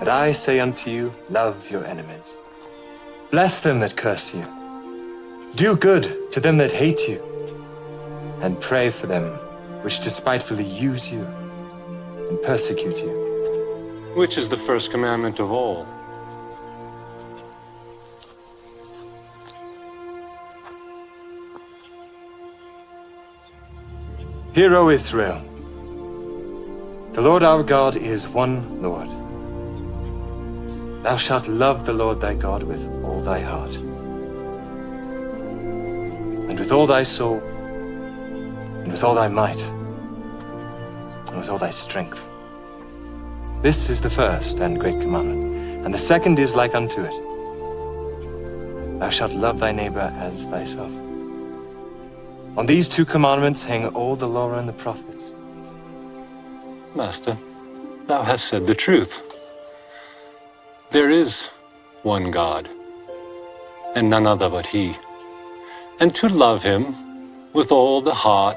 But I say unto you, love your enemies. Bless them that curse you. Do good to them that hate you. And pray for them which despitefully use you and persecute you. Which is the first commandment of all? Hear, O Israel, the Lord our God is one Lord. Thou shalt love the Lord thy God with all thy heart, and with all thy soul, and with all thy might, and with all thy strength. This is the first and great commandment, and the second is like unto it. Thou shalt love thy neighbor as thyself. On these two commandments hang all the law and the prophets. Master, thou hast said the truth. There is one God, and none other but He. And to love Him with all the heart,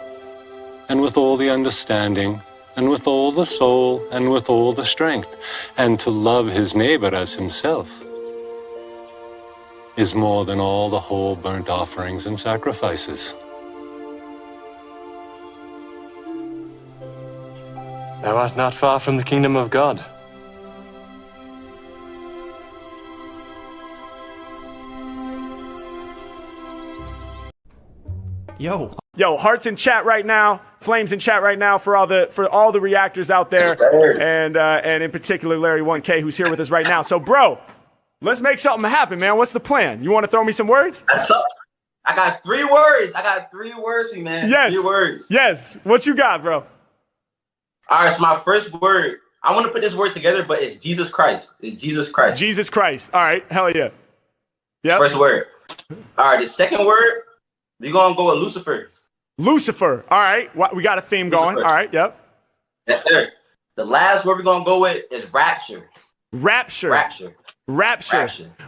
and with all the understanding, and with all the soul, and with all the strength, and to love his neighbor as himself, is more than all the whole burnt offerings and sacrifices. Thou art not far from the kingdom of God. Yo, hearts in chat right now, flames in chat right now for all the reactors out there, and in particular Larry 1K who's here with us right now. So, bro, let's make something happen, man. What's the plan? You want to throw me some words? That's up. I got 3 words. For you, man. Yes. 3 words. Yes. What you got, bro? All right. So my first word, I want to put this word together, but it's Jesus Christ. It's Jesus Christ. Jesus Christ. All right. Hell yeah. Yep. First word. All right. The second word, we're gonna go with Lucifer. Lucifer. All right. We got a theme going. Lucifer. All right. Yep. Yes, sir. The last word we're gonna go with is rapture. Rapture.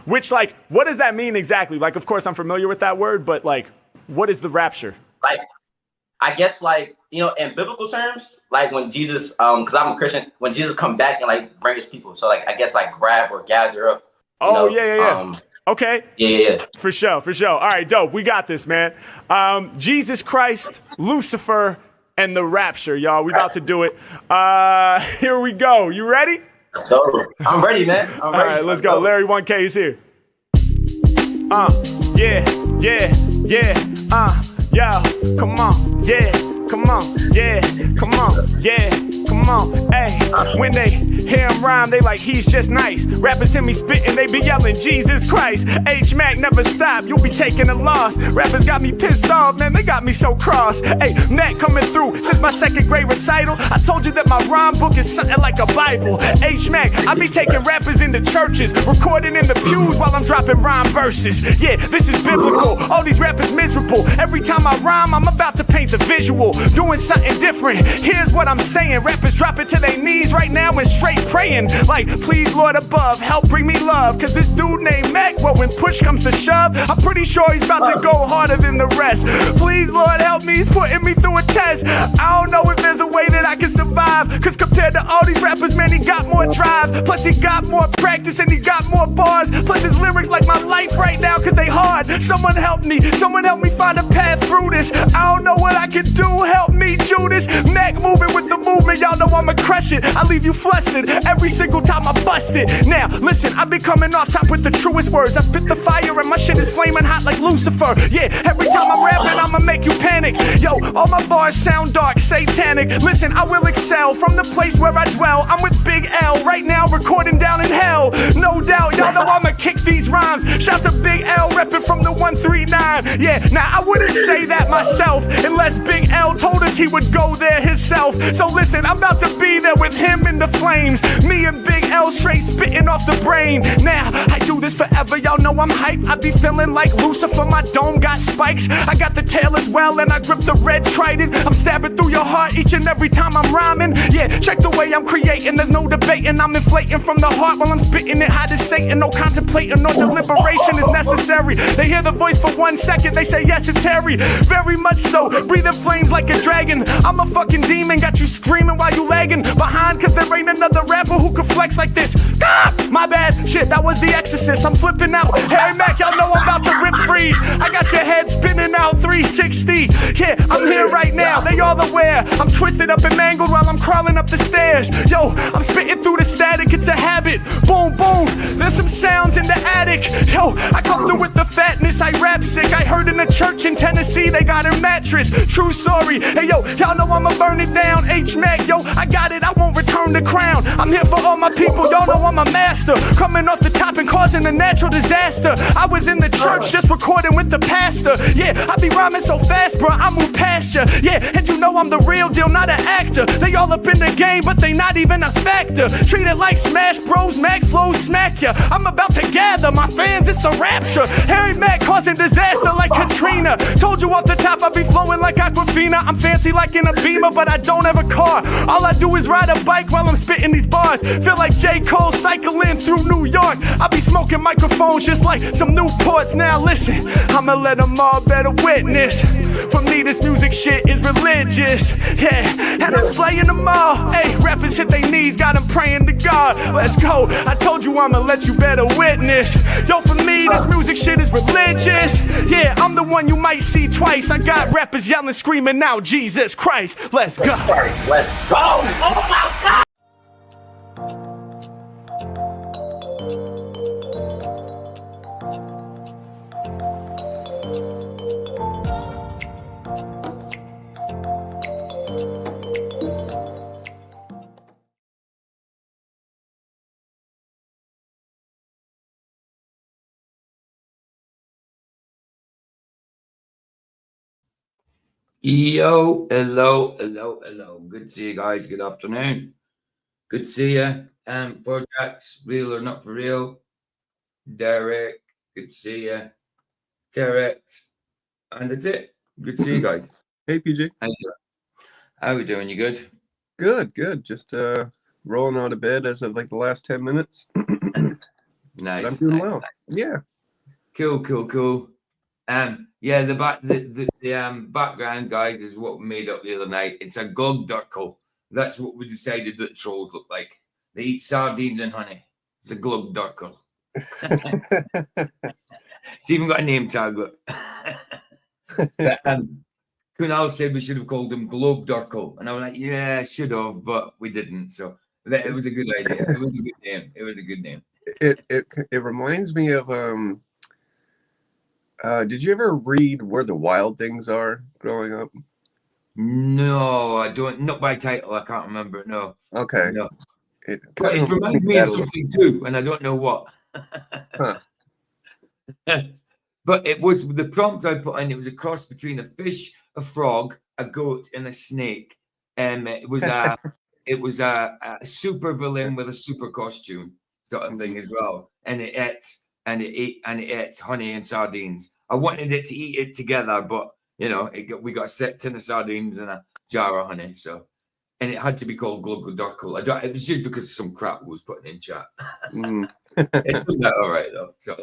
Which, like, what does that mean exactly? Like, of course, I'm familiar with that word, but like, what is the rapture? Like, I guess, like, you know, in biblical terms, like when Jesus, because I'm a Christian, when Jesus come back and like bring his people, so like I guess like grab or gather up. Yeah. Okay. Yeah. For sure. All right, dope. We got this, man. Jesus Christ, Lucifer, and the rapture, y'all. We about to do it. Here we go. You ready? Let's go. I'm ready, man. All right, let's go. Larry 1K is here. Yo, come on. Yeah, come on. Yeah, come on. Yeah, come on. Hey, when they hear him rhyme, they like, he's just nice. Rappers hear me spitting, they be yelling, Jesus Christ. H-Mac never stop, you'll be taking a loss. Rappers got me pissed off, man, they got me so cross. Hey, Mac coming through since my 2nd grade recital. I told you that my rhyme book is something like a Bible. H-Mac, I be taking rappers into churches, recording in the pews while I'm dropping rhyme verses. Yeah, this is biblical, all these rappers miserable. Every time I rhyme, I'm about to paint the visual, doing something different. Here's what I'm saying, rappers dropping to their knees right now and straight praying, like, please Lord above, help bring me love, cause this dude named Mac, well, when push comes to shove, I'm pretty sure he's about to go harder than the rest. Please Lord help me, he's putting me through a test. I don't know if there's a way that I can survive, cause compared to all these rappers, man, he got more drive, plus he got more practice and he got more bars, plus his lyrics like my life right now, cause they hard. Someone help me find a path through this. I don't know what I can do, help me Judas. Mac moving with the movement, y'all know I'ma crush it. I leave you flustered every single time I bust it. Now, listen, I be coming off top with the truest words. I spit the fire and my shit is flaming hot like Lucifer. Yeah, every time I'm rapping, I'ma make you panic. Yo, all my bars sound dark, satanic. Listen, I will excel from the place where I dwell. I'm with Big L right now, recording down in hell. No doubt, y'all know I'ma kick these rhymes. Shout to Big L, repping from the 139. Yeah, now I wouldn't say that myself unless Big L told us he would go there himself. So listen, I'm about to be there with him in the flames. Me and Big L straight spitting off the brain. Now, I do this forever, y'all know I'm hype. I be feeling like Lucifer, my dome got spikes. I got the tail as well and I grip the red trident. I'm stabbing through your heart each and every time I'm rhyming. Yeah, check the way I'm creating, there's no debating. I'm inflating from the heart while I'm spitting it hot as Satan. No contemplating or deliberation is necessary. They hear the voice for 1 second they say yes, it's Harry. Very much so, breathing flames like a dragon. I'm a fucking demon, got you screaming while you lagging behind, cause there ain't another rapper who can flex like this. Ah, my bad, shit, that was The Exorcist. I'm flipping out. Harry Mack, y'all know I'm about to rip freeze. I got your head spinning out 360. Yeah, I'm here right now, they all aware. I'm twisted up and mangled while I'm crawling up the stairs. Yo, I'm spitting through the static, it's a habit. Boom, boom, there's some sounds in the attic. Yo, I come through with the fatness, I rap sick. I heard in a church in Tennessee they got a mattress. True story. Hey yo, y'all know I'ma burn it down. H-Mac, yo, I got it, I won't return the crown. I'm here for all my people, y'all know I'm a master. Coming off the top and causing a natural disaster. I was in the church just recording with the pastor. Yeah, I be rhyming so fast, bro, I move past ya. Yeah, and you know I'm the real deal, not an actor. They all up in the game, but they not even a factor. Treat it like Smash Bros, Mac flows smack ya. I'm about to gather my fans, it's the rapture. Harry Mack causing disaster like Katrina. Told you off the top I be flowing like Aquafina. I'm fancy like in a Beamer, but I don't have a car. All I do is ride a bike while I'm spitting these bars. Feel like J. Cole cycling through New York. I be smoking microphones just like some Newports. Now listen, I'ma let them all better witness. For me this music shit is religious. Yeah, and I'm slaying them all. Hey, rappers hit their knees, got them praying to God. Let's go, I told you I'ma let you better witness. Yo, for me this music shit is religious. Yeah, I'm the one you might see twice. I got rappers yelling, screaming out, Jesus Christ. Let's go. Let's go. Oh my God. Yo, hello. Good to see you guys. Good afternoon. Good to see you. Projects, real or not for real. Derek, good to see you. Derek, and that's it. Good to see you guys. Hey, PJ. How we doing? You good? Good. Just rolling out of bed as of like the last 10 minutes. Nice. I'm doing nice, well. nice. Yeah. Cool. Yeah, the background, guys, is what we made up the other night. It's a glugdurkle. That's what we decided that trolls look like. They eat sardines and honey. It's a glugdurkle. It's even got a name tag. Look. But, Kunal said we should have called him Globedurkle, and I was like, yeah, I should have, but we didn't. So it was a good idea. It was a good name. It reminds me of did you ever read Where the Wild Things Are growing up? No, I don't. Not by title. I can't remember it. No. Okay. No. It reminds me of something too, and I don't know what. Huh. But it was the prompt I put in. It was a cross between a fish, a frog, a goat, and a snake. And it was a super villain with a super costume sort of thing as well. And it ate honey and sardines. I wanted it to eat it together, but we got a set tin of sardines and a jar of honey. So, and it had to be called Glugdurkle. It was just because of some crap we was putting in chat. It turned out all right though. So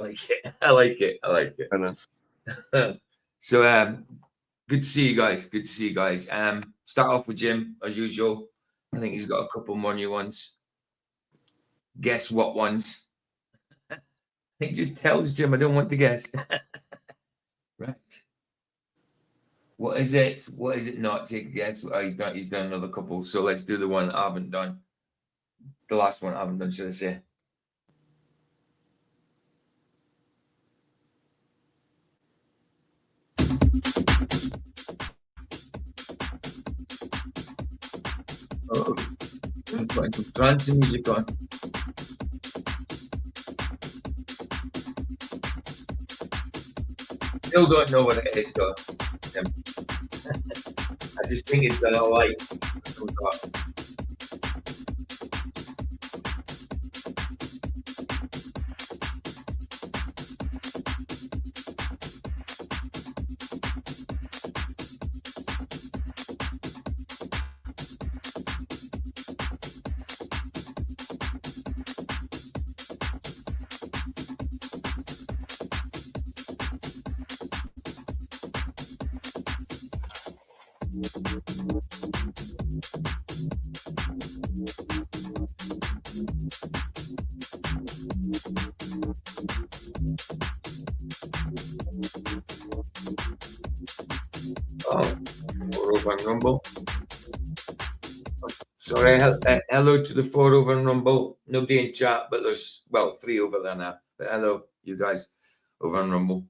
I like it. I know. So good to see you guys. Start off with Jim as usual. I think he's got a couple more new ones. Guess what ones? He just tells Jim I don't want to guess. Right. What is it? What is it not? Take a guess. Oh, he's done another couple. So let's do the one that I haven't done. The last one I haven't done, should I say? Oh, I'm putting some fancy music on. Still don't know what it is, though. I just think it's a light. Oh, four over on Rumble. Sorry, hello to the 4 over on Rumble. Nobody in chat, but there's, well, 3 over there now. But hello, you guys over on Rumble.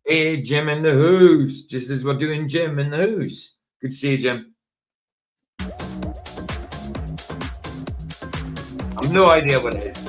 Hey, Jim in the house. Just as we're doing Jim in the house. Good to see you, Jim. I've no idea what it is.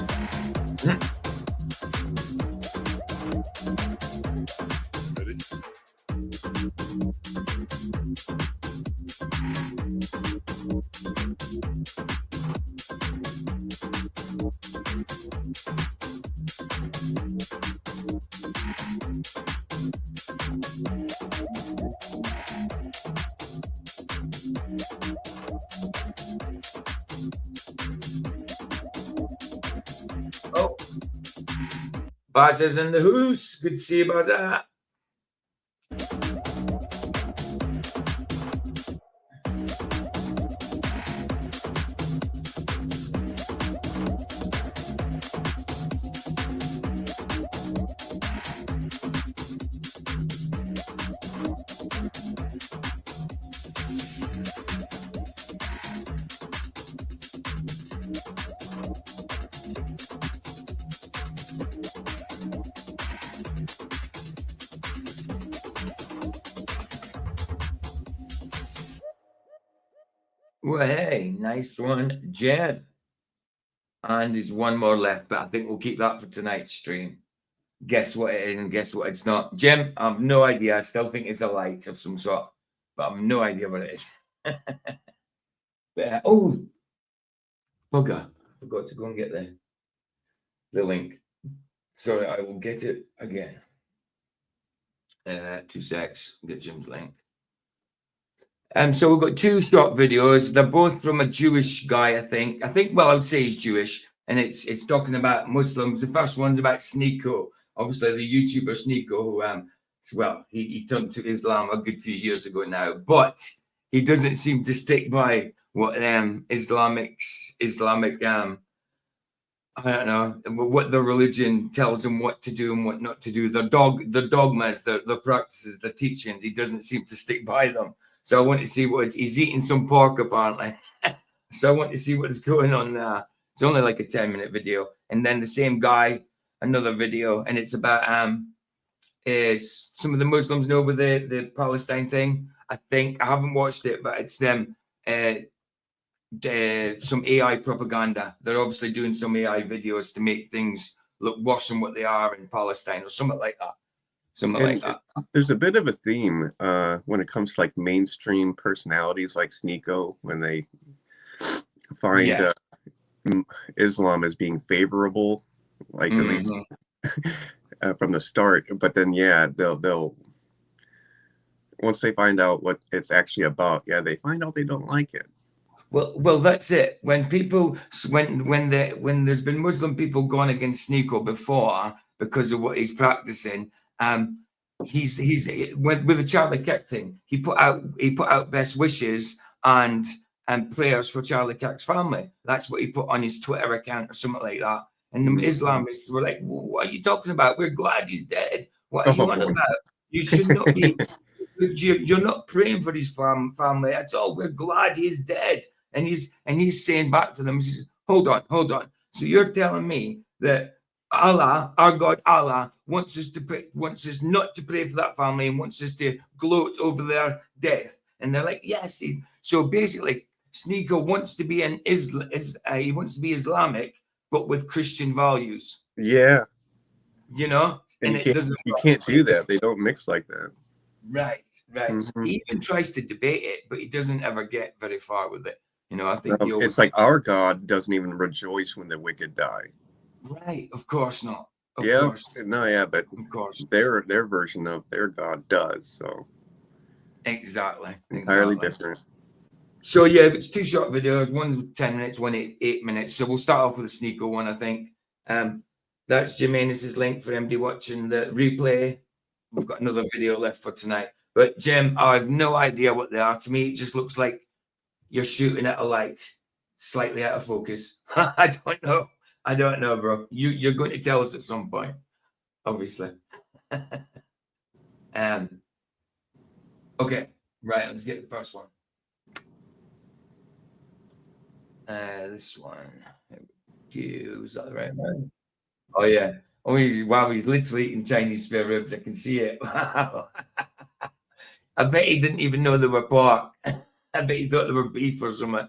Oh, Baz is in the house. Good to see you, Baz. Well, hey, nice one, Jim. And there's one more left, but I think we'll keep that for tonight's stream. Guess what it is and guess what it's not. Jim, I have no idea. I still think it's a light of some sort, but I have no idea what it is. But, oh, bugger. I forgot to go and get the link. Sorry, I will get it again. 2 secs, get Jim's link. So we've got 2 short videos. They're both from a Jewish guy, I think. Well, I would say he's Jewish, and it's talking about Muslims. The first one's about Sneako, obviously the YouTuber Sneako, who well, he turned to Islam a good few years ago now, but he doesn't seem to stick by what Islamic I don't know what the religion tells him what to do and what not to do. The dogmas, the practices, the teachings. He doesn't seem to stick by them. So I want to see he's eating some pork apparently. So I want to see what's going on there. It's only like a 10-minute video. And then the same guy, another video, and it's about some of the Muslims know with the Palestine thing. I think I haven't watched it, but it's them some AI propaganda. They're obviously doing some AI videos to make things look worse than what they are in Palestine or something like that. There's a bit of a theme when it comes to like mainstream personalities like Sneako, when they find Islam as being favorable, like at least from the start. But then they'll once they find out what it's actually about, they find out they don't like it. Well, that's it. When there's been Muslim people gone against Sneako before because of what he's practicing, he's with the Charlie Kirk thing. He put out best wishes and prayers for Charlie Kirk's family. That's what he put on his Twitter account or something like that. And the Islamists were like, "What are you talking about? We're glad he's dead. What are you on about? You should not be." you're not praying for his family at all. We're glad he's dead. And he's saying back to them, he says, hold on. So you're telling me that Allah, our God Allah, wants us not to pray for that family and wants us to gloat over their death. And they're like, yes. So basically, Sneako wants to be he wants to be Islamic, but with Christian values. Yeah. You know? And it doesn't you can't do that. They don't mix like that. Right. Mm-hmm. He even tries to debate it, but he doesn't ever get very far with it. You know, I think it's like our God doesn't even rejoice when the wicked die. Right. Of course not. Of yeah. course. No, yeah, but of course their version of their God does. So exactly. Entirely different. So yeah, it's 2 short videos. One's 10 minutes, one 8 minutes. So we'll start off with the Sneako one, I think. That's Jimenez's link for MD watching the replay. We've got another video left for tonight. But Jim, I have no idea what they are. To me, it just looks like you're shooting at a light, slightly out of focus. I don't know, bro. You're going to tell us at some point, obviously. Okay, right. Let's get the first one. This one. Is that the right one? Oh yeah. Oh, he's literally eating Chinese spare ribs. I can see it. Wow. I bet he didn't even know they were pork. I bet he thought they were beef or something.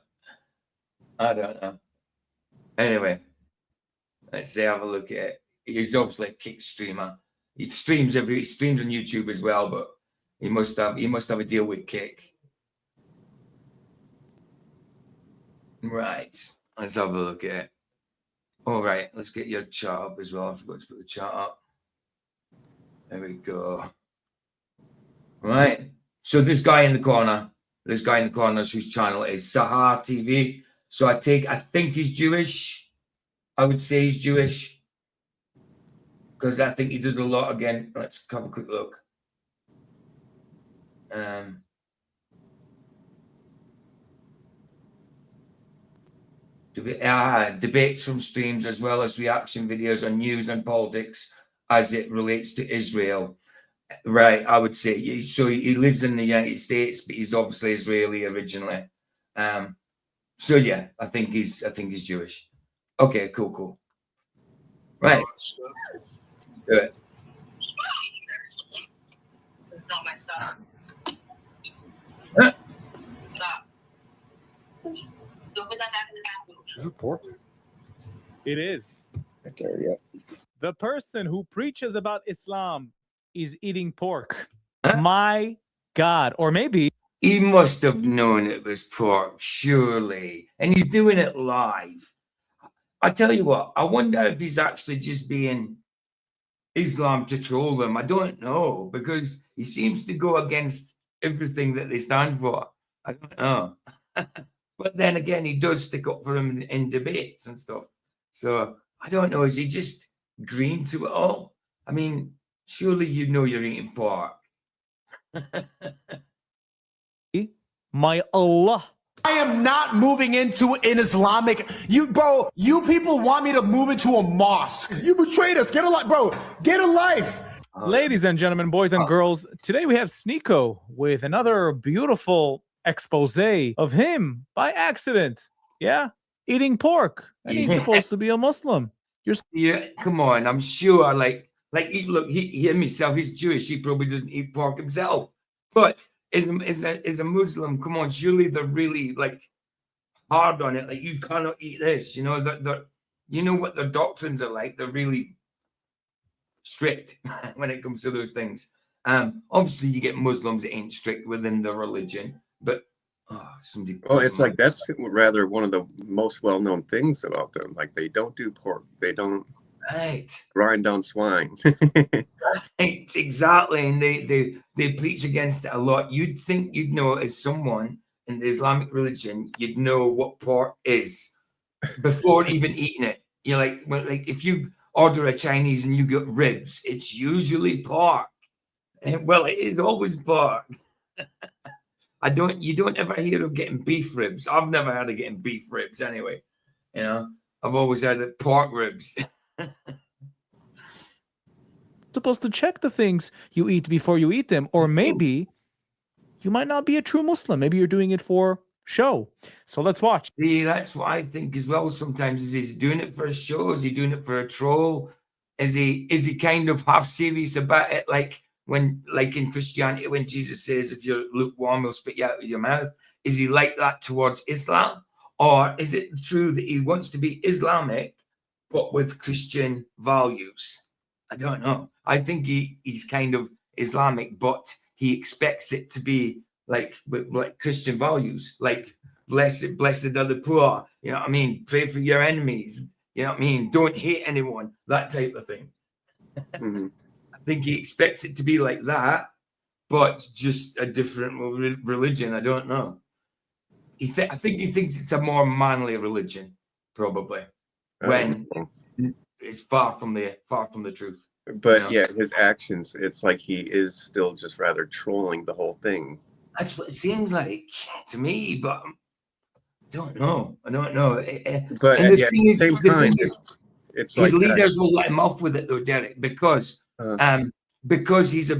I don't know. Anyway, let's have a look at it. He's obviously a kick streamer. He streams on YouTube as well, but he must have a deal with Kick. Right. Let's have a look at it. All right, let's get your chart up as well. I forgot to put the chart up. There we go. Right. So this guy in the corner whose channel is Sahar TV. So I think he's Jewish. I would say he's Jewish. Because I think he does a lot again. Let's have a quick look. Debates from streams as well as reaction videos on news and politics as it relates to Israel. Right, I would say. So he lives in the United States, but he's obviously Israeli originally. So yeah, I think he's Jewish. Okay, cool. Right. Good. It's not my stuff. Huh? Stop. Don't put that back in the bathroom. Is it pork? It is. Right there, yeah. The person who preaches about Islam is eating pork. Huh? My God. Or maybe He must have known it was pork, surely. And he's doing it live. I tell you what, I wonder if he's actually just being Islam to troll them. I don't know, because he seems to go against everything that they stand for. I don't know. But then again, he does stick up for him in debates and stuff. So I don't know. Is he just green to it all? I mean, surely you know you're eating pork. my Allah. I am not moving into an Islamic. You people want me to move into a mosque. You betrayed us. Get a life, bro. Get a life. Ladies and gentlemen, boys and girls, today we have Sneako with another beautiful expose of him by accident. Yeah, eating pork. And he's supposed to be a Muslim. Yeah, come on. I'm sure. Look, he himself, he's Jewish. He probably doesn't eat pork himself. But as a Muslim, come on, surely they're really hard on it. Like, you cannot eat this. You know that you know what their doctrines are like. They're really strict when it comes to those things. Obviously, you get Muslims that ain't strict within their religion, but somebody. Well, it's like that's rather one of the most well-known things about them. Like, they don't do pork. They don't grind down swine. Right, exactly, and they preach against it a lot. You'd think you'd know, as someone in the Islamic religion, you'd know what pork is before even eating it. You're like if you order a Chinese and you get ribs, it's usually pork. And well, it is always pork. You don't ever hear of getting beef ribs. I've never heard of getting beef ribs anyway. You know, I've always heard of pork ribs. Supposed to check the things you eat before you eat them, or maybe you might not be a true Muslim. Maybe you're doing it for show. So let's watch. See, that's what I think as well. Sometimes is he doing it for a show? Is he doing it for a troll? Is he kind of half serious about it? Like in Christianity, when Jesus says, "If you're lukewarm, we'll spit you out of your mouth." Is he like that towards Islam, or is it true that he wants to be Islamic but with Christian values? I don't know. I think he's kind of Islamic, but he expects it to be like Christian values, like blessed are the poor. You know what I mean? Pray for your enemies. You know what I mean? Don't hate anyone. That type of thing. Mhm. I think he expects it to be like that, but just a different religion. I don't know. I think he thinks it's a more manly religion, probably, when it's far from the truth. But yeah, his actions, it's like he is still just rather trolling the whole thing. That's what it seems like to me, but I don't know. But and the yeah, thing is, at the same time, it's his like leaders will let him off with it though, Derek, because he's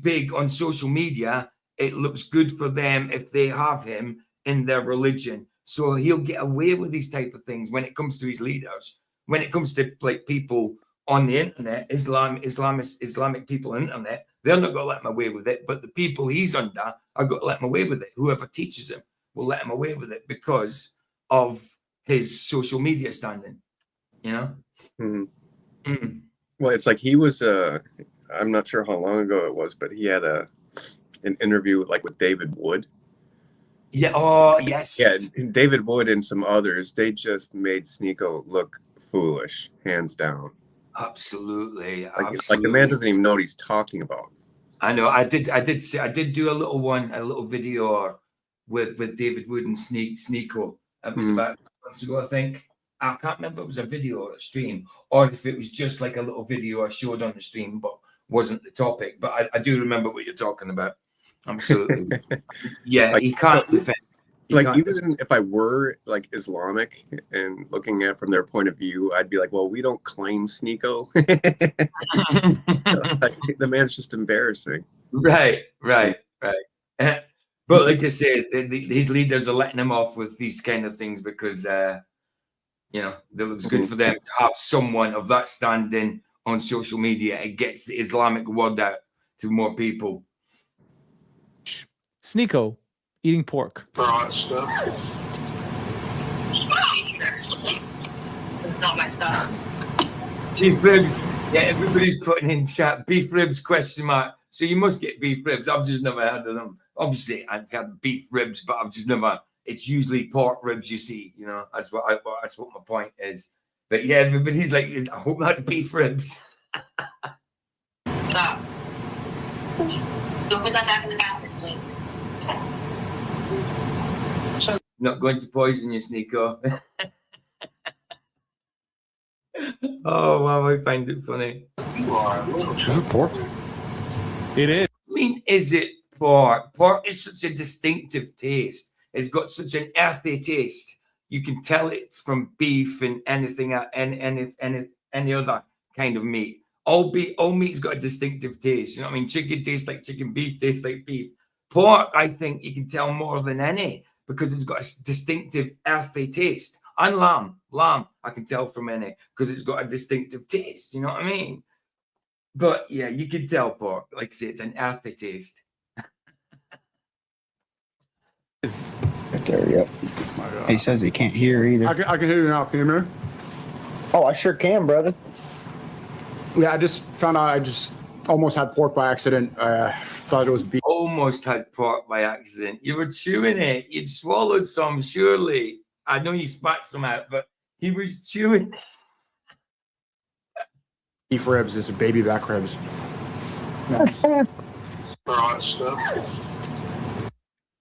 big on social media. It looks good for them if they have him in their religion, so he'll get away with these type of things when it comes to his leaders. When it comes to like people on the internet, Islamic people on the internet, they're not going to let him away with it. But the people he's under are going to let him away with it. Whoever teaches him will let him away with it because of his social media standing. You know. Mm-hmm. Mm. Well, it's like he was. I'm not sure how long ago it was, but he had an interview with David Wood. Yeah. Oh, yes. Yeah, David Wood and some others. They just made Sneako look foolish, hands down. Absolutely. Like the man doesn't even know what he's talking about. I know. I did do a little video with David Wood and Sneako. It was about months ago, I think. I can't remember if it was a video or a stream, or if it was just like a little video I showed on the stream, but wasn't the topic. But I do remember what you're talking about. Absolutely. Yeah, he can't defend. Even if I were Islamic and looking at it from their point of view, I'd be like, well, we don't claim Sneako. The man's just embarrassing. Right. But like I said, his leaders are letting him off with these kind of things because, that looks good for them to have someone of that standing on social media. It gets the Islamic word out to more people. Sneako eating pork. It's not my stuff. Beef ribs. Yeah, everybody's putting in chat beef ribs ? So you must get beef ribs. I've just never had them. Obviously, I've had beef ribs, but I've just never. It's usually pork ribs. You see, that's what my point is. But yeah, everybody's like, I hope that's beef ribs. Stop. Don't put that back in the bathroom, please. Not going to poison you, Sneako. Oh wow, I find it funny. Is it pork? It is. I mean, is it pork? Pork is such a distinctive taste. It's got such an earthy taste. You can tell it from beef and anything, any other kind of meat. All meat's got a distinctive taste. You know what I mean? Chicken tastes like chicken, beef tastes like beef. Pork, I think you can tell more than any because it's got a distinctive earthy taste. And lamb, I can tell from any because it's got a distinctive taste. You know what I mean? But yeah, you can tell pork. Like I say, it's an earthy taste. Right there, yep. He says he can't hear either. I can hear you now. Can you hear me? Oh, I sure can, brother. Yeah, I just found out I just almost had pork by accident. Thought it was beef. Almost had pork by accident. You were chewing it. You'd swallowed some, surely. I know you spat some out, but he was chewing. Beef ribs is baby back ribs.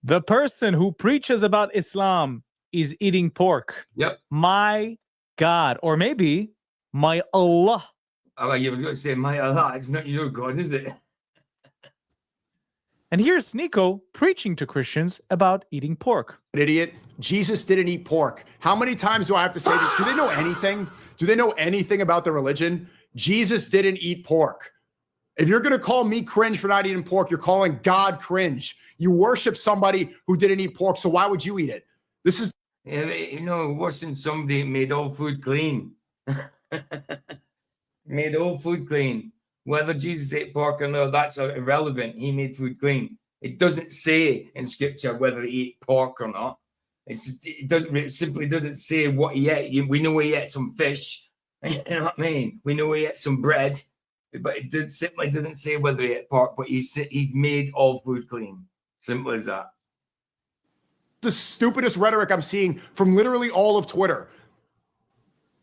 The person who preaches about Islam is eating pork. Yep. My God. Or maybe my Allah. Oh, you were going to say my Allah. It's not your God, is it? And here's Sneako preaching to Christians about eating pork. Idiot. Jesus didn't eat pork. How many times do I have to say that? Do they know anything? Do they know anything about the religion? Jesus didn't eat pork. If you're going to call me cringe for not eating pork, you're calling God cringe. You worship somebody who didn't eat pork, so why would you eat it? This is... You know, worse than somebody made all food clean. Made all food clean. Whether Jesus ate pork or not, that's irrelevant. He made food clean. It doesn't say in scripture whether he ate pork or not. It simply doesn't say what he ate. We know he ate some fish. You know what I mean? We know he ate some bread, but it simply doesn't say whether he ate pork. But he made all food clean. Simple as that. The stupidest rhetoric I'm seeing from literally all of Twitter.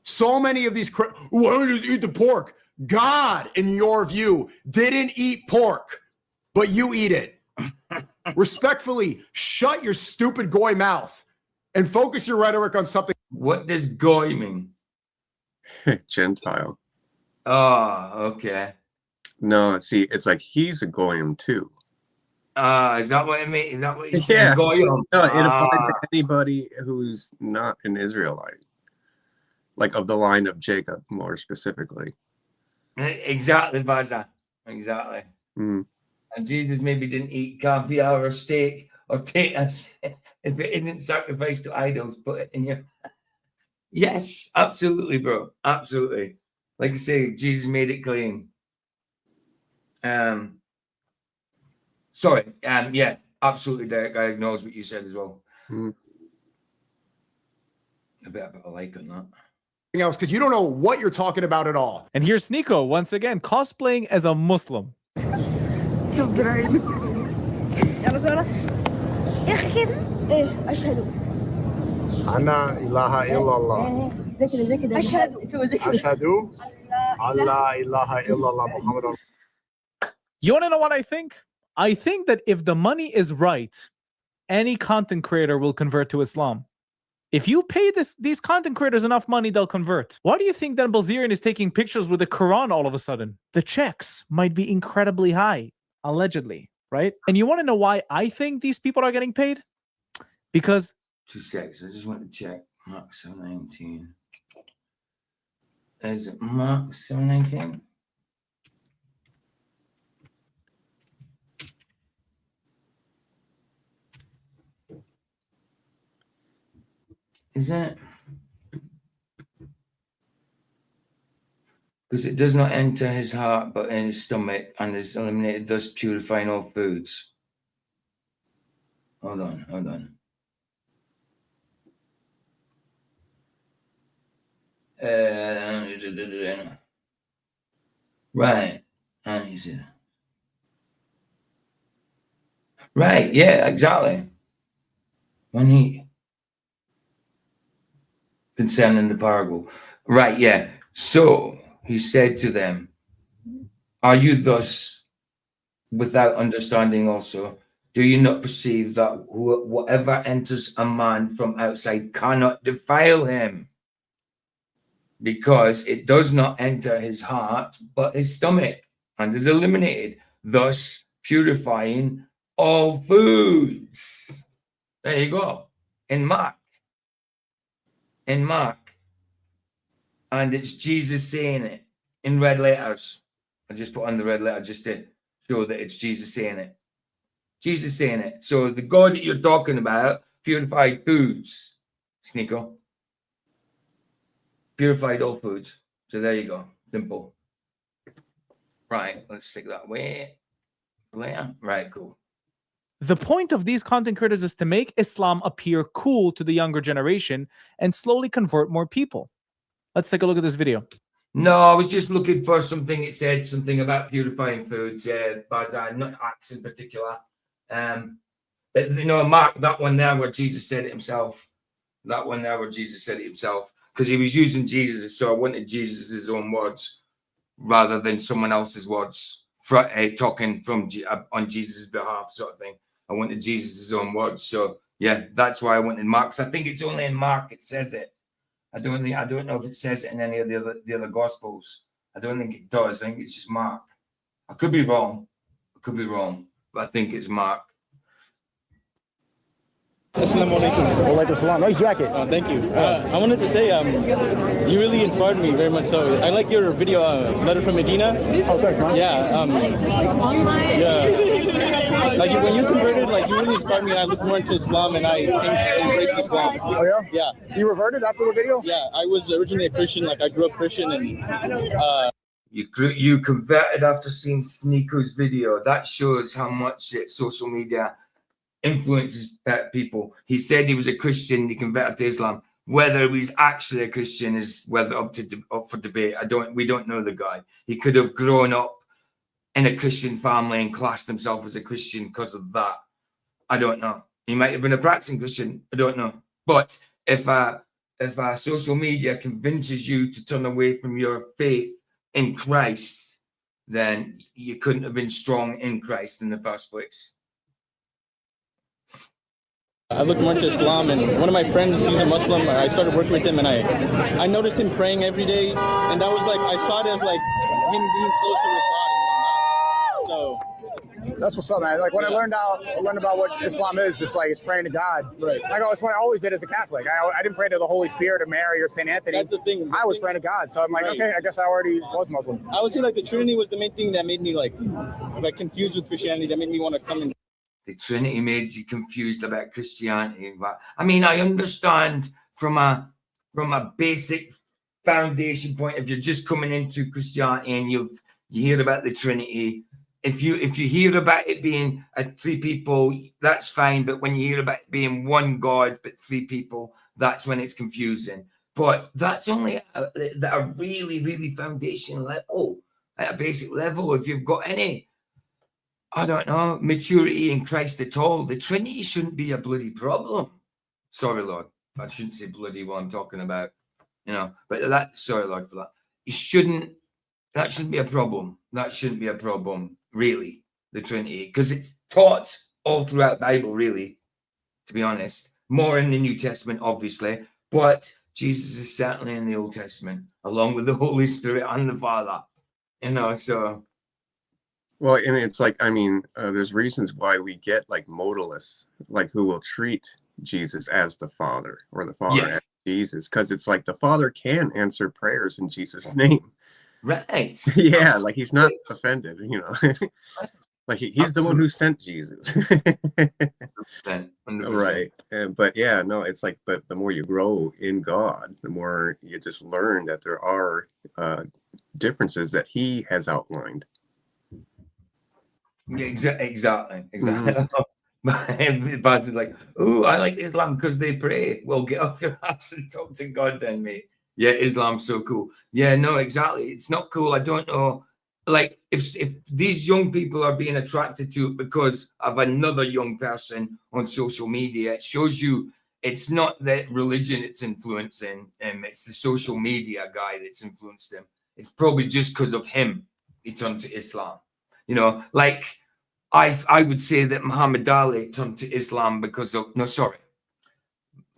So many of these, why don't you just eat the pork? God, in your view, didn't eat pork, but you eat it. Respectfully, shut your stupid goy mouth and focus your rhetoric on something. What does goy mean? Gentile. Oh, okay. No, see, it's like he's a goyim too. Is that what it means? Is that what you Yeah. said? Goyim? No, it applies to anybody who's not an Israelite, like of the line of Jacob, more specifically. Exactly, Baza. Exactly. Mm. And Jesus maybe didn't eat caviar or steak or potatoes if it isn't sacrificed to idols. Put it in your... Yes, absolutely, bro. Absolutely. Like I say, Jesus made it clean. Sorry. Yeah, absolutely, Derek. I acknowledge what you said as well. Mm. A bit of a like on that. Else, because you don't know what you're talking about at all. And here's Sneako once again cosplaying as a Muslim. يلا سارة يا أخي كيف؟ إيه أشهد أنا إله إلا الله زي كده زي كده أشهد سوي زي كده أشهد أن لا إله إلا الله محمد. You want to know what I think? I think that if the money is right, any content creator will convert to Islam. If you pay these content creators enough money, they'll convert. Why do you think that Bilzerian is taking pictures with the Quran all of a sudden? The checks might be incredibly high, allegedly, right? And you want to know why I think these people are getting paid? Because... 2 seconds. I just want to check. Mark 719. Is it Mark 719? Is that? Because it does not enter his heart, but in his stomach, and is eliminated, thus purifying all foods. Hold on. Right. Right, yeah, exactly. When he... Concerning the parable. Right, yeah. So he said to them, are you thus without understanding also? Do you not perceive that whatever enters a man from outside cannot defile him? Because it does not enter his heart, but his stomach, and is eliminated, thus purifying all foods. There you go. In Mark. And it's Jesus saying it in red letters. I just put on the red letter just to show that it's Jesus saying it. Jesus saying it. So the God that you're talking about purified foods, Sneako. Purified all foods. So there you go. Simple. Right, let's stick that away. Later. Right, cool. The point of these content creators is to make Islam appear cool to the younger generation and slowly convert more people. Let's take a look at this video. No, I was just looking for something. It said something about purifying foods, but not acts in particular. But you know, Mark, that one there where Jesus said it himself. Because he was using Jesus, so I wanted Jesus' own words rather than someone else's words, talking on Jesus' behalf, sort of thing. I wanted Jesus' own words. So yeah, that's why I wanted Mark's. I think it's only in Mark it says it. I don't know if it says it in any of the other gospels. I don't think it does. I think it's just Mark. I could be wrong, but I think it's Mark. Assalamu alaikum. Walaikum salam. Nice jacket. Oh, thank you. I wanted to say, you really inspired me very much so. I like your video, Letter from Medina. Oh, thanks, man. Yeah. Yeah. Like when you converted, like you really inspired me. I looked more into Islam and I embraced Islam. Oh, yeah? Yeah. You reverted after the video? Yeah. I was originally a Christian. Like I grew up Christian and... You converted after seeing Sneako's video. That shows how much social media influences people. He said he was a Christian, he converted to Islam. Whether he's actually a Christian is up for debate. We don't know the guy. He could have grown up in a Christian family and classed himself as a Christian because of that. I don't know. He might have been a practicing Christian. I don't know. But if social media convinces you to turn away from your faith in Christ, then you couldn't have been strong in Christ in the first place. I looked more into Islam, and one of my friends, he's a Muslim. I started working with him, and I noticed him praying every day, and that was like, I saw it as like him being closer with God and whatnot. So that's what's up, man. Like when I learned about what Islam is, just like it's praying to God. Right. I go, it's what I always did as a Catholic. I didn't pray to the Holy Spirit or Mary or Saint Anthony. That's the thing. I was praying to God. So I'm like, okay, I guess I already was Muslim. I would say like the Trinity was the main thing that made me like confused with Christianity. That made me want to come in. The Trinity made you confused about Christianity. But I mean, I understand from a basic foundation point, if you're just coming into Christianity and you hear about the Trinity, if you hear about it being three people, that's fine. But when you hear about it being one God but three people, that's when it's confusing. But that's only at a really, really foundational level, at a basic level. If you've got any, I don't know, maturity in Christ at all, the Trinity shouldn't be a bloody problem. Sorry, Lord. I shouldn't say bloody while I'm talking about, but sorry, Lord, for that. That shouldn't be a problem. That shouldn't be a problem, really, the Trinity, because it's taught all throughout the Bible, really, to be honest. More in the New Testament, obviously, but Jesus is certainly in the Old Testament, along with the Holy Spirit and the Father, so... Well, and it's like, I mean, there's reasons why we get like modalists, like who will treat Jesus as the Father or the Father as Jesus, because it's like the Father can answer prayers in Jesus' name. Right. Yeah, like he's not offended, like he's the one who sent Jesus. 100%. Right. But yeah, no, it's like, but the more you grow in God, the more you just learn that there are differences that he has outlined. Yeah, exactly. Everybody's like, oh, I like Islam because they pray. Well, get off your ass and talk to God then, mate. Yeah, Islam's so cool. Yeah, no, exactly. It's not cool. I don't know. Like, if these young people are being attracted to it because of another young person on social media, it shows you it's not that religion it's influencing him. It's the social media guy that's influenced him. It's probably just because of him he turned to Islam. Like I would say that Muhammad Ali turned to Islam because of,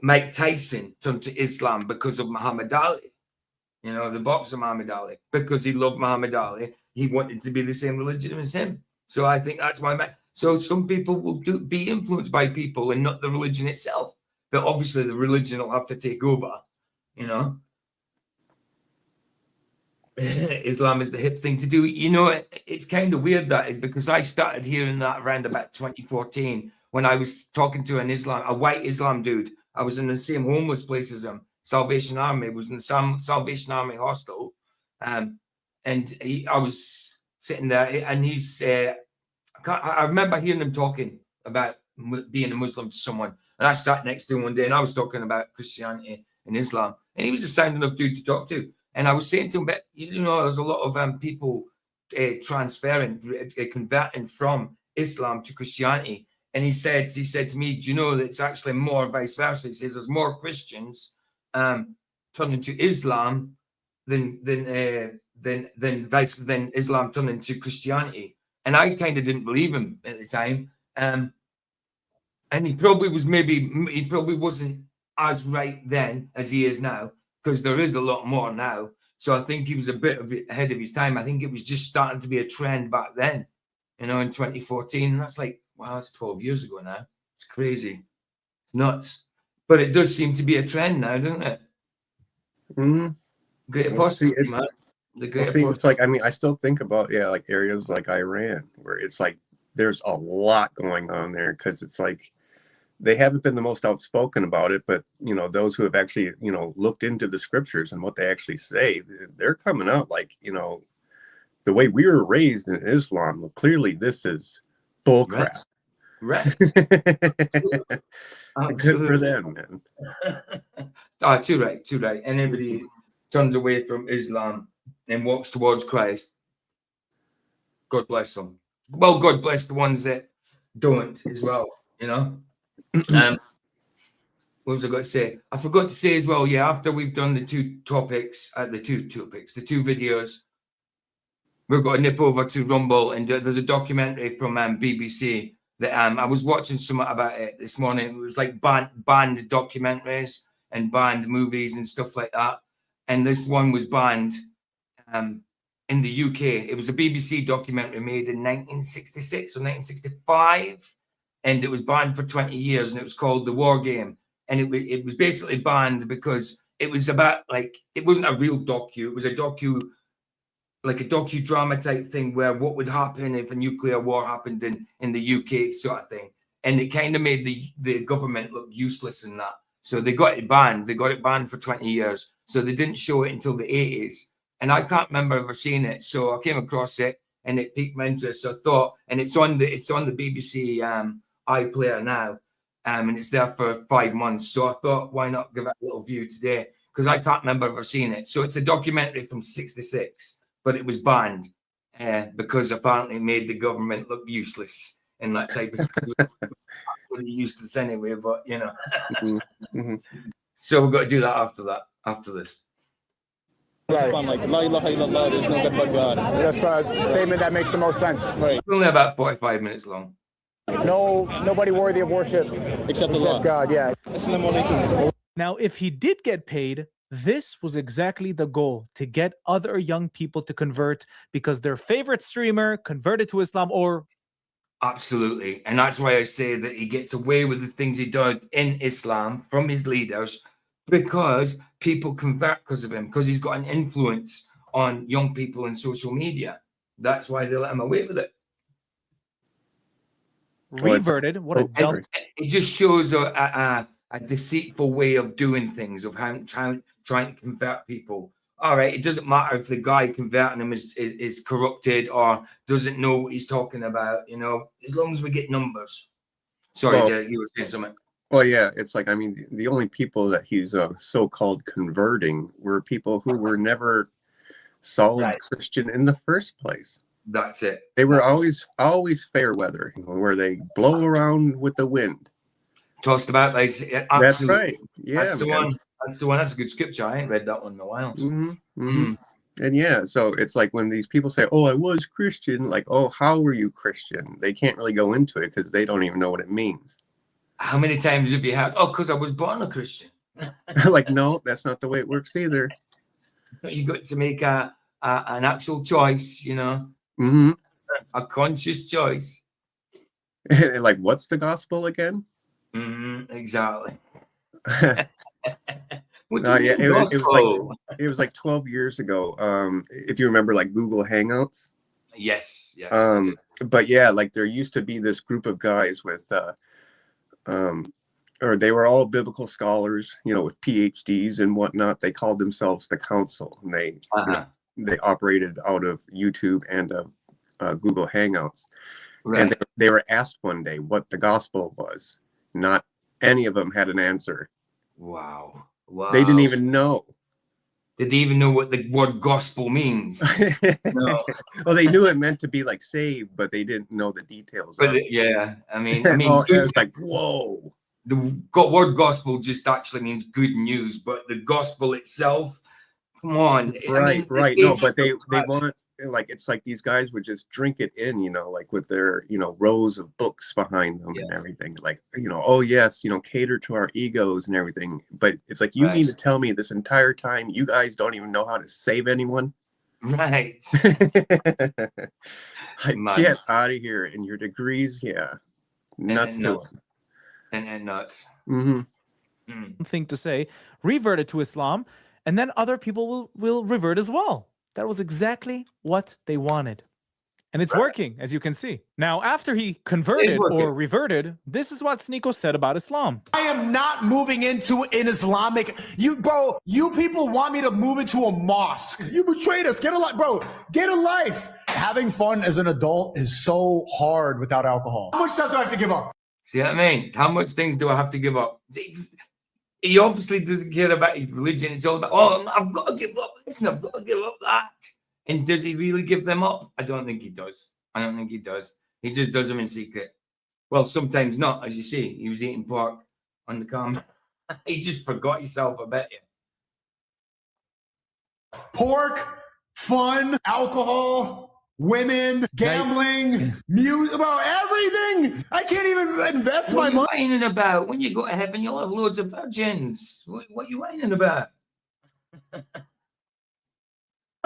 Mike Tyson turned to Islam because of Muhammad Ali. The boxer Muhammad Ali, because he loved Muhammad Ali, he wanted to be the same religion as him. So I think that's why. So some people will be influenced by people and not the religion itself. But obviously the religion will have to take over, Islam is the hip thing to do. It's kind of weird that is because I started hearing that around about 2014 when I was talking to a white Islam dude. I was in the same homeless place as him. Salvation Army was in the Salvation Army hostel, and I was sitting there, and I remember hearing him talking about being a Muslim to someone, and I sat next to him one day, and I was talking about Christianity and Islam, and he was a sound enough dude to talk to. And I was saying to him, but there's a lot of people transferring, converting from Islam to Christianity. And he said to me, do you know that it's actually more vice versa? He says there's more Christians turning to Islam than Islam turning to Christianity. And I kind of didn't believe him at the time. And he probably wasn't as right then as he is now, because there is a lot more now. So I think he was a bit ahead of his time. I think it was just starting to be a trend back then, in 2014. And that's like, wow, that's 12 years ago now. It's crazy. It's nuts. But it does seem to be a trend now, doesn't it? Mm-hmm. Great apostasy, man. The great apostasy. It's like, I mean, I still think about, like areas like Iran, where it's like there's a lot going on there, because it's like they haven't been the most outspoken about it, but those who have actually looked into the scriptures and what they actually say, they're coming out like, the way we were raised in Islam, well, clearly this is bullcrap. Right. Good for them, man. Too right. And everybody turns away from Islam and walks towards Christ. God bless them. Well, God bless the ones that don't as well, What was I going to say? I forgot to say as well, after we've done the two videos, we're going to nip over to Rumble, and there's a documentary from BBC that I was watching something about it this morning. It was like banned documentaries and banned movies and stuff like that. And this one was banned in the UK. It was a BBC documentary made in 1966 or 1965, and it was banned for 20 years, and it was called The War Game. And it was basically banned because it was about, like, it wasn't a real docu. It was a docudrama type thing where what would happen if a nuclear war happened in the UK sort of thing. And it kind of made the government look useless in that. So they got it banned. They got it banned for 20 years. So they didn't show it until the 80s. And I can't remember ever seeing it. So I came across it and it piqued my interest. So I thought, and it's on the BBC iPlayer now. And it's there for 5 months. So I thought, why not give it a little view today? Because I can't remember ever seeing it. So it's a documentary from 66. But it was banned because apparently it made the government look useless and that type of stuff. Really useless anyway, but Mm-hmm. So we've got to do that after this. Like, La ilaha illallah, there's no God but God. That's a statement that makes the most sense. Right. It's only about 45 minutes long. Nobody worthy of worship Except Allah. God, yeah. Assalamu alaikum. Now, if he did get paid, this was exactly the goal, to get other young people to convert because their favorite streamer converted to Islam, or... Absolutely. And that's why I say that he gets away with the things he does in Islam from his leaders, because people convert because of him, because he's got an influence on young people in social media. That's why they let him away with it. Reverted. What a dumb... It just shows a deceitful way of doing things, of how trying to convert people. All right, it doesn't matter if the guy converting him is corrupted or doesn't know what he's talking about, as long as we get numbers. Sorry, Derek, you were saying something. Well, yeah, it's like, I mean, the only people that he's so-called converting were people who were never solid Christian in the first place. That's it. They were always fair weather, where they blow around with the wind. Tossed about, like, absolutely. That's right. Yeah, that's the one. That's the one. That's a good scripture. I ain't read that one in a while. And yeah, so it's like when these people say, "Oh, I was Christian," like, "Oh, how were you Christian?" They can't really go into it because they don't even know what it means. How many times have you had? Oh, because I was born a Christian. Like, no, that's not the way it works either. You got to make an actual choice, a conscious choice. Like, what's the gospel again? Exactly. It was like 12 years ago. If you remember, like Google Hangouts. Yes. But yeah, like there used to be this group of guys with, or they were all biblical scholars, with PhDs and whatnot. They called themselves the Council, and they operated out of YouTube and Google Hangouts. Right. And they were asked one day what the gospel was. Not any of them had an answer. Wow. They didn't even know. Did they even know what the word gospel means? No. Well, they knew it meant to be like saved, but they didn't know the details. But I mean, it's like, whoa. The word gospel just actually means good news, but the gospel itself, come on. Right. No, but they want, like, it's like these guys would just drink it in, like with their, rows of books behind them and everything. Like, oh yes, cater to our egos and everything. But it's like, you mean to tell me this entire time you guys don't even know how to save anyone? Right. Like, get out of here. And your degrees, nuts to them. And nuts. Thing to say, reverted to Islam, and then other people will revert as well. That was exactly what they wanted. And it's working, as you can see. Now, after he converted or reverted, this is what Sneako said about Islam. I am not moving into an Islamic. You people want me to move into a mosque. You betrayed us. Get a life, bro. Get a life. Having fun as an adult is so hard without alcohol. How much stuff do I have to give up? See what I mean? How much things do I have to give up? He obviously doesn't care about his religion. It's all about, I've got to give up this and I've got to give up that. And does he really give them up? I don't think he does. I don't think he does. He just does them in secret. Well, sometimes not, as you see. He was eating pork on the camera. He just forgot himself, I bet you. Pork, fun, alcohol, women, gambling, music, about everything. I can't even invest my money. What are you whining about? When you go to heaven, you'll have loads of virgins. What are you whining about?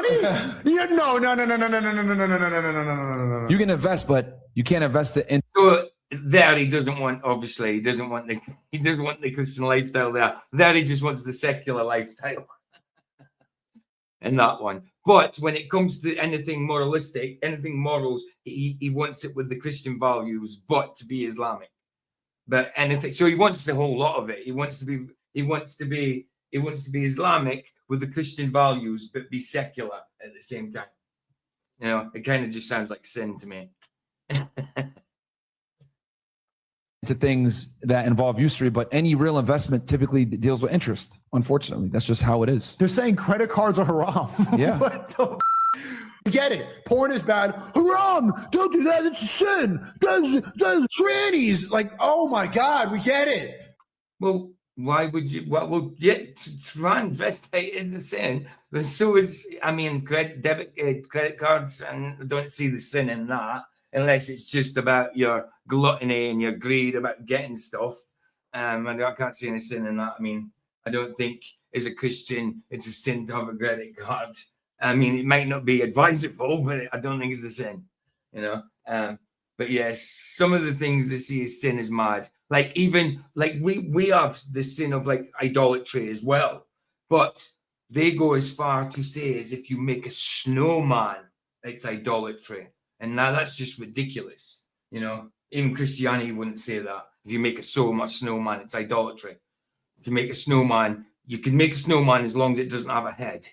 Yeah, no. You can invest, but you can't invest it in. So there, he doesn't want. Obviously, he doesn't want the Christian lifestyle. There, he just wants the secular lifestyle. And that one. But when it comes to anything moralistic, anything morals, he wants it with the Christian values, but to be Islamic. But anything, so he wants the whole lot of it. He wants to be Islamic with the Christian values, but be secular at the same time. You know, it kind of just sounds like sin to me. To things that involve usury, but any real investment typically deals with interest. Unfortunately, that's just how it is. They're saying credit cards are haram. Yeah. Get it. Porn is bad. Haram. Don't do that. It's a sin. Those trannies. Like, oh my God, we get it. Well, why would you? Well, try and invest in the sin. So is, I mean, credit cards, and I don't see the sin in that, unless it's just about your gluttony and your greed about getting stuff. And I can't see any sin in that. I mean, I don't think as a Christian it's a sin to have a credit card. I mean, it might not be advisable, but I don't think it's a sin, you know. But yes, some of the things they see as sin is mad. Like even like we have the sin of like idolatry as well, but they go as far to say as if you make a snowman, it's idolatry. And now that's just ridiculous, you know. Even Christianity wouldn't say that. If you make a snowman, it's idolatry. If you make a snowman, you can make a snowman as long as it doesn't have a head.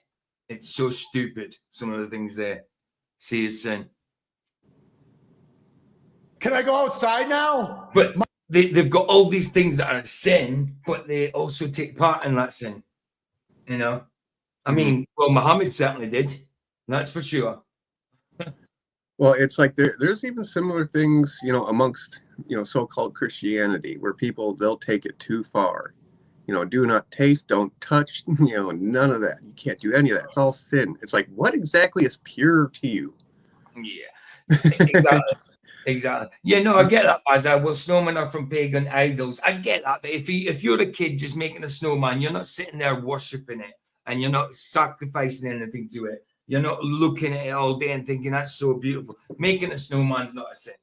It's so stupid, some of the things they see as sin. Can I go outside now? But they've got all these things that are sin, but they also take part in that sin, you know. I mean, well, Muhammad certainly did. That's for sure. Well, it's like there's even similar things, you know, amongst, you know, so-called Christianity, where they'll take it too far. You know, do not taste, don't touch, you know, none of that. You can't do any of that. It's all sin. It's like, what exactly is pure to you? Yeah, exactly. Exactly. Yeah, no, I get that, Bazza. Well, snowmen are from pagan idols. I get that. But if you're a kid just making a snowman, you're not sitting there worshipping it and you're not sacrificing anything to it. You're not looking at it all day and thinking that's so beautiful. Making a snowman is not a sin.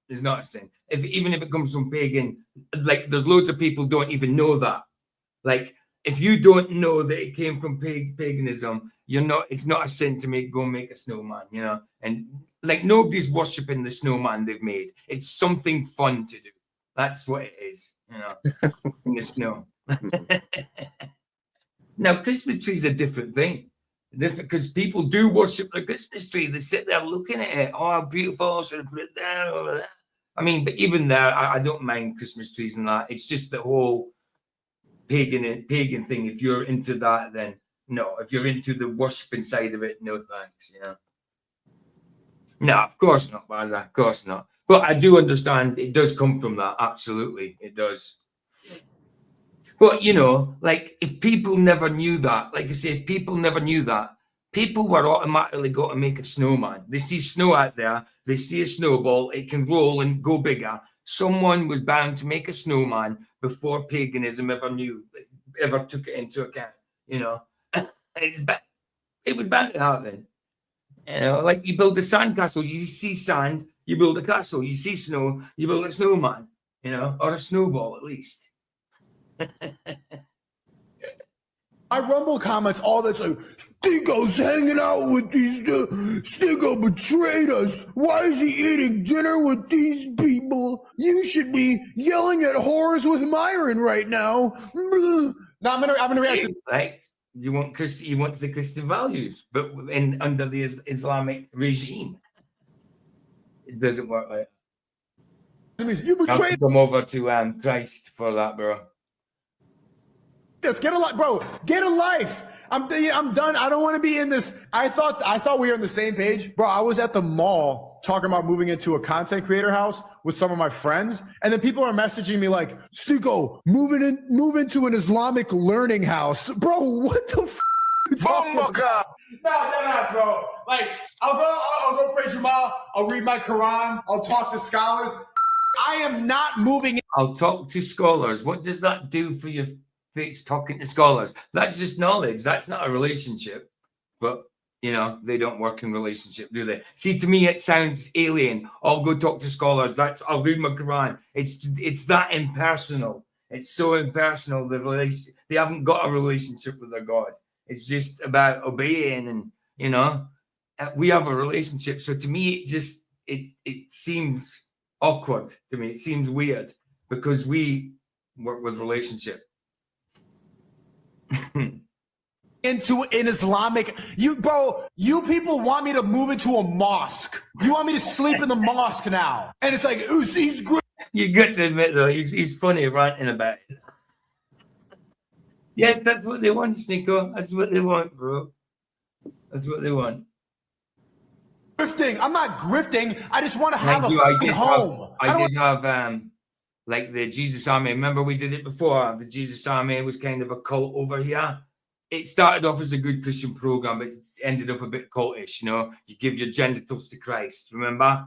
It's not a sin. Even if it comes from pagan, like there's loads of people don't even know that. Like if you don't know that it came from paganism, it's not a sin to go make a snowman, you know. And like nobody's worshipping the snowman they've made. It's something fun to do. That's what it is, you know, in the snow. Now, Christmas trees are a different thing. Different because people do worship the Christmas tree. They sit there looking at it. Oh, how beautiful! Should I put it there? Over there? I mean, but even there, I don't mind Christmas trees and that. It's just the whole pagan thing. If you're into that, then no. If you're into the worshiping side of it, no thanks. You know. No, of course not, Bazza. Of course not. But I do understand it does come from that. Absolutely, it does. But, you know, like if people never knew that, like I say, if people never knew that, people were automatically going to make a snowman. They see snow out there. They see a snowball. It can roll and go bigger. Someone was bound to make a snowman before paganism ever took it into account, you know. It was bound to happen. You know, like you build a sand castle, you see sand, you build a castle. You see snow, you build a snowman. or a snowball at least. I Rumble comments all that's like, Sneako's hanging out with these, Sneako betrayed us. Why is he eating dinner with these people? You should be yelling at whores with Myron right now. No, I'm gonna react to like you want the Christian values, but under the Islamic regime, it doesn't work like that. You betrayed. Come over to Christ for that, bro. Just get a life, bro. Get a life. I'm done. I don't want to be in this. I thought we were on the same page, bro. I was at the mall talking about moving into a content creator house with some of my friends, and then people are messaging me like, "Sneako, move into an Islamic learning house, bro. What the f? No, bro. Like, I'll go pray Jummah. I'll read my Quran. I'll talk to scholars. I am not moving. I'll talk to scholars. What does that do for your face? Talking to scholars? That's just knowledge. That's not a relationship. But they don't work in relationship, do they? See, to me, it sounds alien. I'll go talk to scholars. I'll read my Quran. It's that impersonal. It's so impersonal. They haven't got a relationship with their God. It's just about obeying, and we have a relationship. So to me, it seems awkward to me. It seems weird because we work with relationship. Into an Islamic, you people want me to move into a mosque. You want me to sleep in the mosque now, and it's like he's great. You got to admit though, he's funny ranting about it. Yes, that's what they want, Sneako. That's what they want, bro. That's what they want. Grifting. I'm not grifting. I just want to have a home. I did have like the Jesus Army. Remember we did it before. The Jesus Army was kind of a cult over here. It started off as a good Christian program, but it ended up a bit cultish. You give your genitals to Christ. Remember?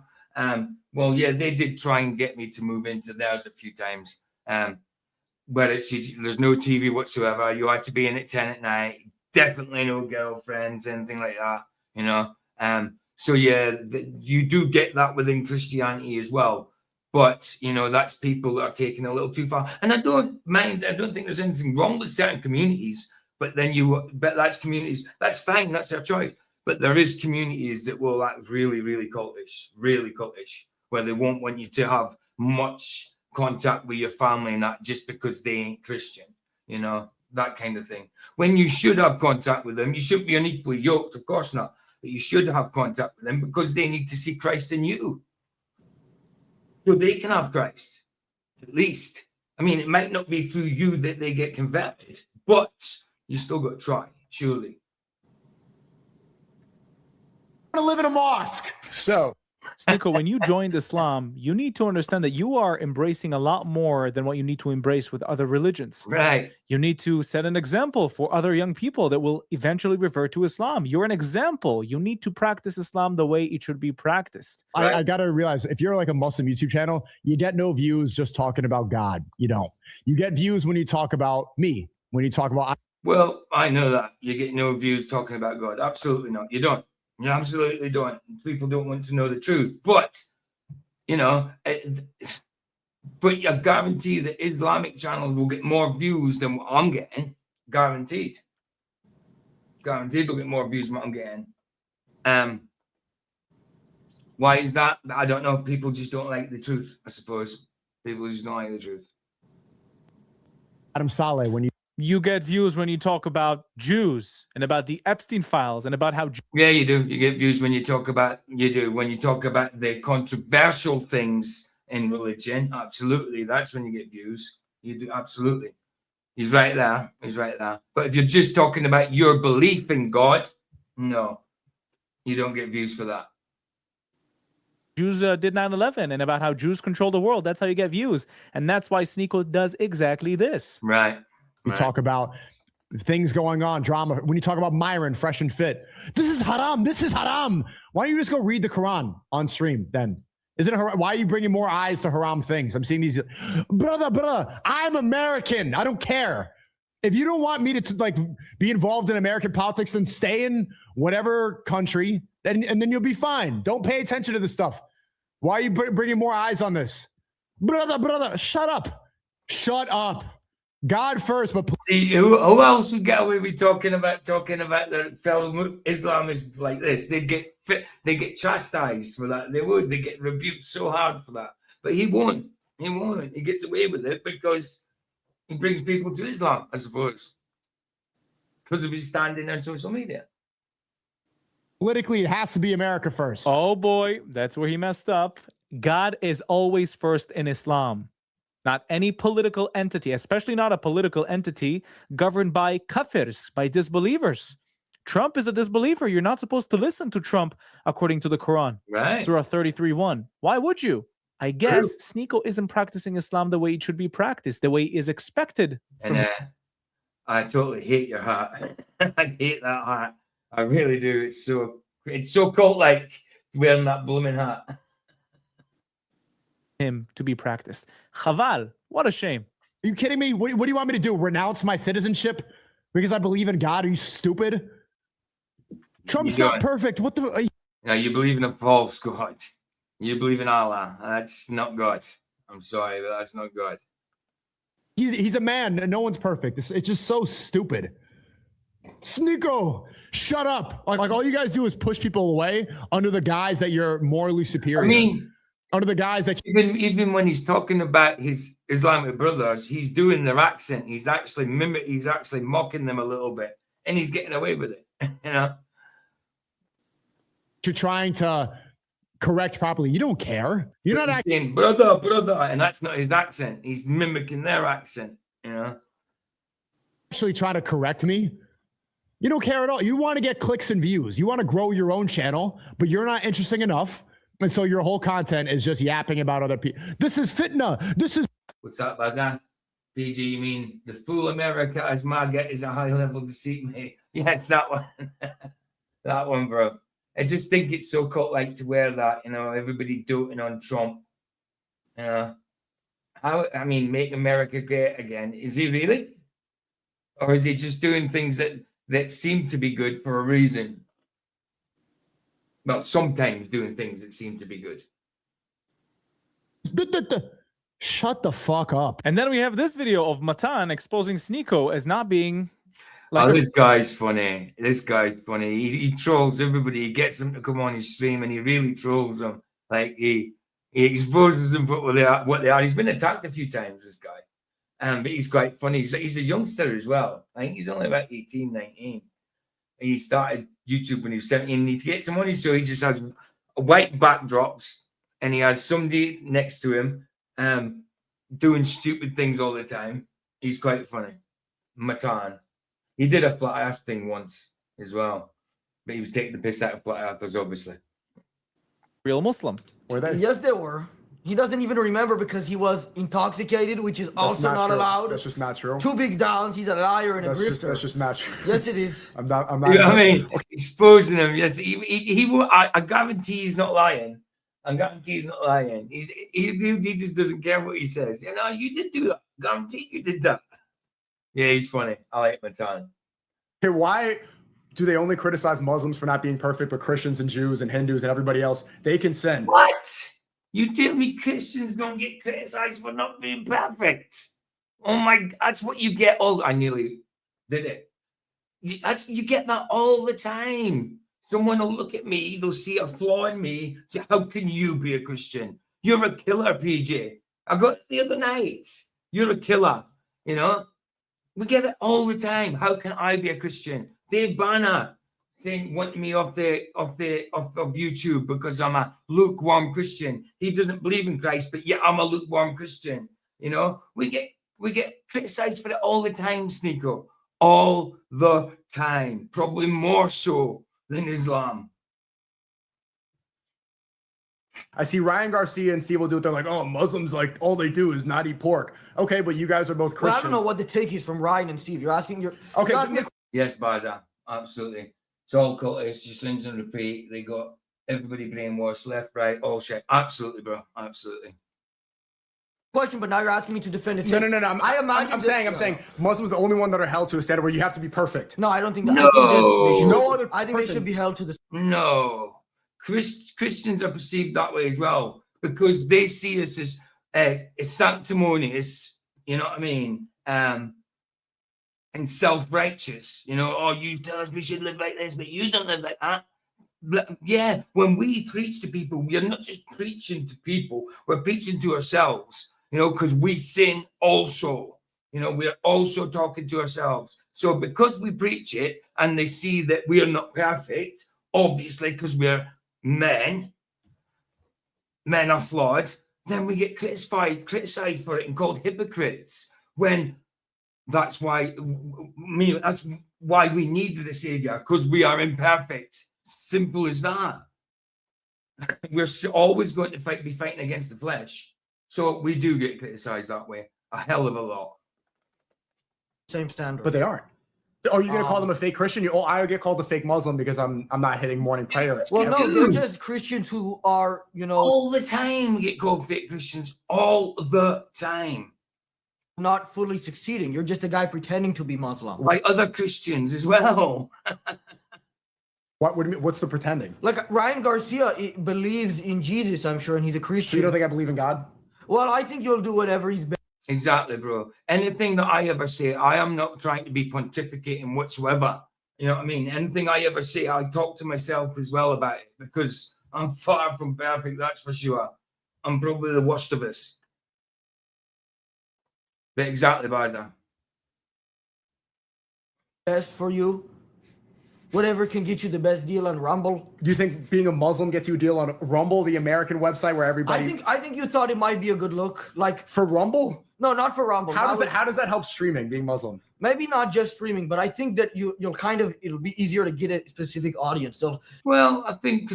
Well, yeah, they did try and get me to move into theirs a few times. But there's no TV whatsoever. You had to be in at 10 at night. Definitely no girlfriends, anything like that. So yeah, you do get that within Christianity as well. But that's people that are taking a little too far. And I don't mind. I don't think there's anything wrong with certain communities. But that's communities. That's fine. That's their choice. But there is communities that will act really, really cultish, where they won't want you to have much contact with your family and that just because they ain't Christian. That kind of thing. When you should have contact with them, you shouldn't be unequally yoked, of course not. But you should have contact with them because they need to see Christ in you. So they can have Christ, at least. I mean, it might not be through you that they get converted, but you still got to try, surely. I want to live in a mosque. So, Sneako, when you joined Islam, you need to understand that you are embracing a lot more than what you need to embrace with other religions. Right. You need to set an example for other young people that will eventually revert to Islam. You're an example. You need to practice Islam the way it should be practiced. Right? I got to realize, if you're like a Muslim YouTube channel, you get no views just talking about God. You don't. You get views when you talk about me, when you talk about... Well, I know that. You get no views talking about God. Absolutely not. You don't. You absolutely don't. People don't want to know the truth. But, but I guarantee that Islamic channels will get more views than what I'm getting. Guaranteed. Guaranteed they'll get more views than what I'm getting. Why is that? I don't know. People just don't like the truth, I suppose. People just don't like the truth. Adam Saleh, when you get views when you talk about Jews and about the Epstein files and about how... Yeah, you do. You get views when you talk about... You do. When you talk about the controversial things in religion, absolutely. That's when you get views. You do, absolutely. He's right there. He's right there. But if you're just talking about your belief in God, no. You don't get views for that. Jews did 9/11 and about how Jews control the world. That's how you get views. And that's why Sneako does exactly this. Right. We talk about things going on, drama. When you talk about Myron, fresh and fit, this is haram. This is haram. Why don't you just go read the Quran on stream then? Isn't it haram? Why are you bringing more eyes to haram things? I'm seeing these, brother, I'm American. I don't care. If you don't want me to be involved in American politics, then stay in whatever country and then you'll be fine. Don't pay attention to this stuff. Why are you bringing more eyes on this? Brother, shut up. Shut up. God first, but see who else would get away with talking about their fellow Islam is like this? They get chastised for that. They get rebuked so hard for that. But he won't. He gets away with it because he brings people to Islam, I suppose, because of his standing on social media. Politically, it has to be America first. Oh boy, that's where he messed up. God is always first in Islam. Not any political entity, especially not a political entity governed by kafirs, by disbelievers. Trump is a disbeliever. You're not supposed to listen to Trump according to the Quran. Right. Surah 33:1. Why would you? I guess Sneako isn't practicing Islam the way it should be practiced, the way it is expected. And I totally hate your hat. I hate that hat. I really do. It's so cult-like wearing that blooming hat. Him to be practiced. Chaval, what a shame. Are you kidding me? What do you want me to do? Renounce my citizenship because I believe in God? Are you stupid? Trump's not perfect. What the? No, you believe in a false God. You believe in Allah. That's not God. I'm sorry, but that's not God. He's a man. No one's perfect. It's just so stupid. Sneako, shut up. Like all you guys do is push people away under the guise that you're morally superior. I mean, under the guise that even when he's talking about his Islamic brothers, he's doing their accent. He's actually mocking them a little bit, and he's getting away with it. You know, you're trying to correct properly. You don't care. You're not saying brother, and that's not his accent. He's mimicking their accent. You know, actually trying to correct me. You don't care at all. You want to get clicks and views. You want to grow your own channel, but you're not interesting enough. And so your whole content is just yapping about other people. This is fitna. This is. What's up, Bazan? PG, you mean the fool America as MAGA is a high level deceit, mate? Yes, that one. That one, bro. I just think it's so cult-like to wear that, you know, everybody doting on Trump. You know, make America great again. Is he really? Or is he just doing things that seem to be good for a reason? Well, sometimes doing things that seem to be good. Shut the fuck up. And then we have this video of Matan exposing Sneako as not being this guy's funny. This guy's funny. He trolls everybody. He gets them to come on his stream and he really trolls them. Like he exposes them for what they are. He's been attacked a few times, this guy. But he's quite funny. He's a youngster as well. I think he's only about 18, 19. He started YouTube when he was 17. And he gets him on his show. He just has white backdrops and he has somebody next to him doing stupid things all the time. He's quite funny. Matan. He did a flat earth thing once as well. But he was taking the piss out of flat earthers, obviously. Real Muslim. Were they? Yes, they were. He doesn't even remember because he was intoxicated, which is also not allowed. That's just not true. 2 big downs. He's a liar and a grifter. That's just not true. Yes, it is. I'm not. You know what I mean? Exposing him. Yes, he will. I guarantee he's not lying. I guarantee he's not lying. He just doesn't care what he says. You know, you did do that. Guarantee you did that. Yeah, he's funny. I like Matan. Okay, why do they only criticize Muslims for not being perfect, but Christians and Jews and Hindus and everybody else, they can sin? What? You tell me Christians don't get criticized for not being perfect? Oh my, that's what you get. I nearly did it. You get that all the time. Someone will look at me, they'll see a flaw in me, say, how can you be a Christian? You're a killer, PJ. I got it the other night. You're a killer, you know? We get it all the time. How can I be a Christian? Dave Banner saying wanting me off YouTube because I'm a lukewarm Christian. He doesn't believe in Christ, but yeah, I'm a lukewarm Christian. You know, we get criticized for it all the time, Sneako. All the time. Probably more so than Islam. I see Ryan Garcia and Steve will do it. They're like, oh, Muslims, like, all they do is not eat pork. Okay, but you guys are both Christian. Well, I don't know what the take is from Ryan and Steve. You're asking Yes, Baza, absolutely. It's all cultists, just rinse and repeat. They got everybody brainwashed, left, right, all shit. Absolutely, bro. Absolutely. Question, but now you're asking me to defend it. No. I'm saying Muslims are the only one that are held to a standard where you have to be perfect. No, I don't think that. No. I think they should be held to the. No. Christians are perceived that way as well because they see us as it's sanctimonious, you know what I mean? And self-righteous, you know, oh, you tell us we should live like this, but you don't live like that. Yeah, when we preach to people, we are not just preaching to people, we're preaching to ourselves, you know, because we sin also. You know, we're also talking to ourselves. So because we preach it and they see that we are not perfect, obviously, because we're men are flawed, then we get criticized for it and called hypocrites. When that's why we need the Savior, because we are imperfect. Simple as that. We're always going to be fighting against the flesh. So we do get criticized that way a hell of a lot. Same standard. But they aren't. Are you going to call them a fake Christian? I get called a fake Muslim because I'm not hitting morning prayer. Well, no, they're just Christians who are, you know, all the time we get called fake Christians, all the time. Not fully succeeding. You're just a guy pretending to be Muslim. Like other Christians as well. What do you mean? What's the pretending? Like Ryan Garcia believes in Jesus, I'm sure, and he's a Christian. So you don't think I believe in God? Well, I think you'll do whatever he's been. Exactly, bro. Anything that I ever say, I am not trying to be pontificating whatsoever. You know what I mean? Anything I ever say, I talk to myself as well about it, because I'm far from perfect, that's for sure. I'm probably the worst of us. But exactly, Baza. Best for you. Whatever can get you the best deal on Rumble. Do you think being a Muslim gets you a deal on Rumble, the American website where everybody? I think you thought it might be a good look, like for Rumble. No, not for Rumble. How does that help streaming? Being Muslim? Maybe not just streaming, but I think that it'll be easier to get a specific audience. Well, I think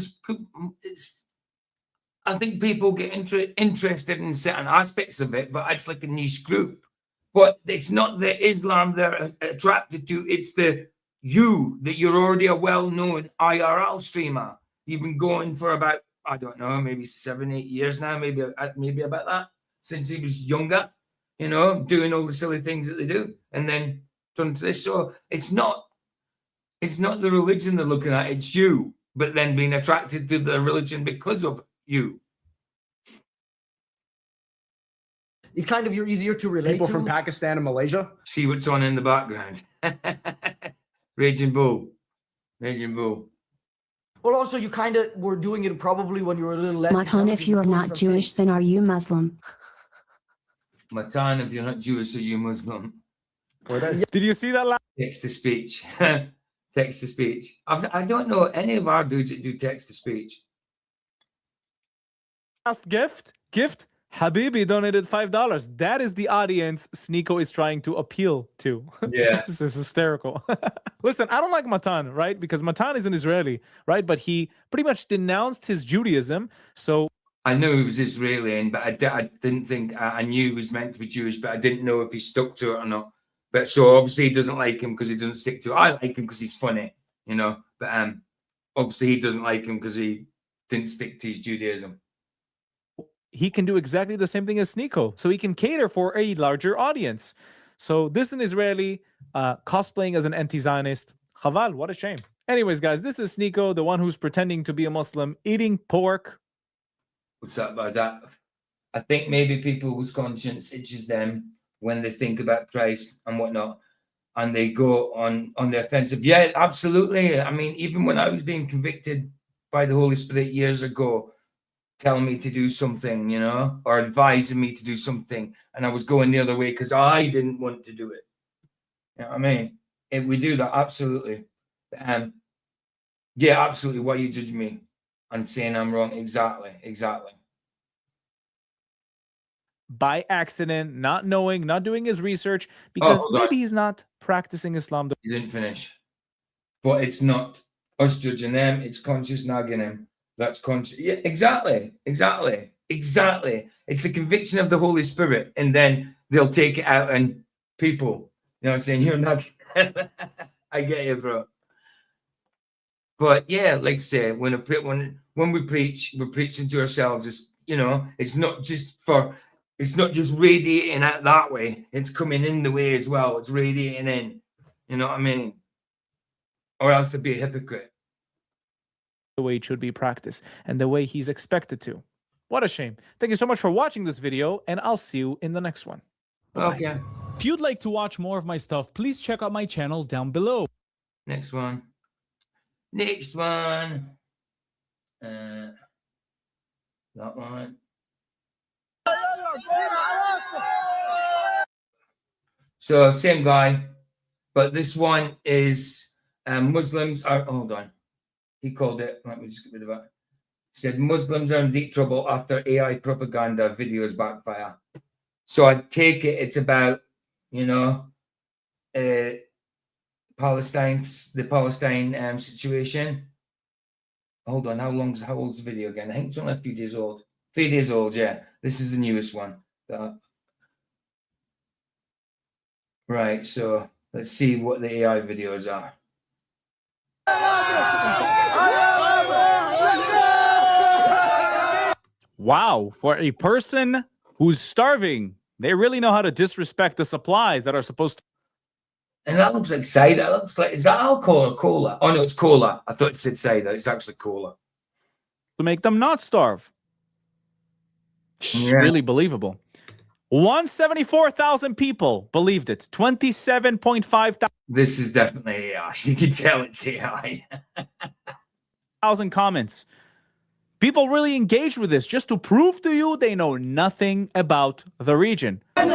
people get interested in certain aspects of it, but it's like a niche group. But it's not the Islam they're attracted to; it's that you're already a well-known IRL streamer. You've been going for about, I don't know, maybe 7-8 years now, maybe about that, since he was younger, you know, doing all the silly things that they do, and then turn to this. So it's not the religion they're looking at, it's you, but then being attracted to the religion because of you. It's kind of easier to relate People to. from Pakistan and Malaysia. See what's on in the background. Raging Bull. Well, also, you kind of were doing it probably when you were a little less. Matan, if you are not Jewish, then are you Muslim? Matan, if you're not Jewish, are you Muslim? Did you see that last? Text to speech. Text to speech. I don't know any of our dudes that do text to speech. Last gift? Habibi donated $5. That is the audience Sneako is trying to appeal to. Yeah. This is hysterical. Listen, I don't like Matan, right? Because Matan is an Israeli, right? But he pretty much denounced his Judaism. So I knew he was Israeli, but I didn't think, I knew he was meant to be Jewish, but I didn't know if he stuck to it or not. But so obviously he doesn't like him because he doesn't stick to it. I like him because he's funny, you know. But obviously he doesn't like him because he didn't stick to his Judaism. he can do exactly the same thing as Sneako. So he can cater for a larger audience. So this is an Israeli cosplaying as an anti-Zionist. Chaval, what a shame. Anyways, guys, this is Sneako, the one who's pretending to be a Muslim, eating pork. What's up, Bazat? I think maybe people whose conscience itches them when they think about Christ and whatnot, and they go on the offensive. Yeah, absolutely. I mean, even when I was being convicted by the Holy Spirit years ago, telling me to do something, you know, or advising me to do something, and I was going the other way because I didn't want to do it. You know what I mean? If we do that, absolutely. Yeah, absolutely. Why are you judging me and saying I'm wrong? Exactly. By accident, not knowing, not doing his research, because maybe he's not practicing Islam. You didn't finish. But it's not us judging them, it's conscious nagging them. That's conscious. Yeah, exactly. It's a conviction of the Holy Spirit, and then they'll take it out on people. You know what I'm saying? You're not. I get you, bro. But yeah, like I say, when we preach, we're preaching to ourselves. It's, you know, it's not just radiating out that way. It's coming in the way as well. It's radiating in. You know what I mean? Or else it'd be a hypocrite. The way it should be practiced and the way he's expected to. What a shame. Thank you so much for watching this video, and I'll see you in the next one. Bye-bye. Okay. If you'd like to watch more of my stuff, please check out my channel down below. Next one. Next one. That one. So same guy, but this one is Muslims are. Hold on. He called it. Let me just get rid of that. He said Muslims are in deep trouble after AI propaganda videos backfire. So I take it it's about, you know, Palestine, the Palestine situation. Hold on, how old's the video again? I think it's only a few days old. 3 days old, yeah. This is the newest one. Right, so let's see what the AI videos are. Wow, for a person who's starving, they really know how to disrespect the supplies that are supposed to. And that looks like cider. That looks like, is that alcohol or cola? Oh no, it's cola. I thought it said cider. It's actually cola. To make them not starve. Yeah. Really believable. 174,000 people believed it. 27.5 This is definitely AI. You can tell it's AI. thousand comments. People really engaged with this just to prove to you they know nothing about the region. I'm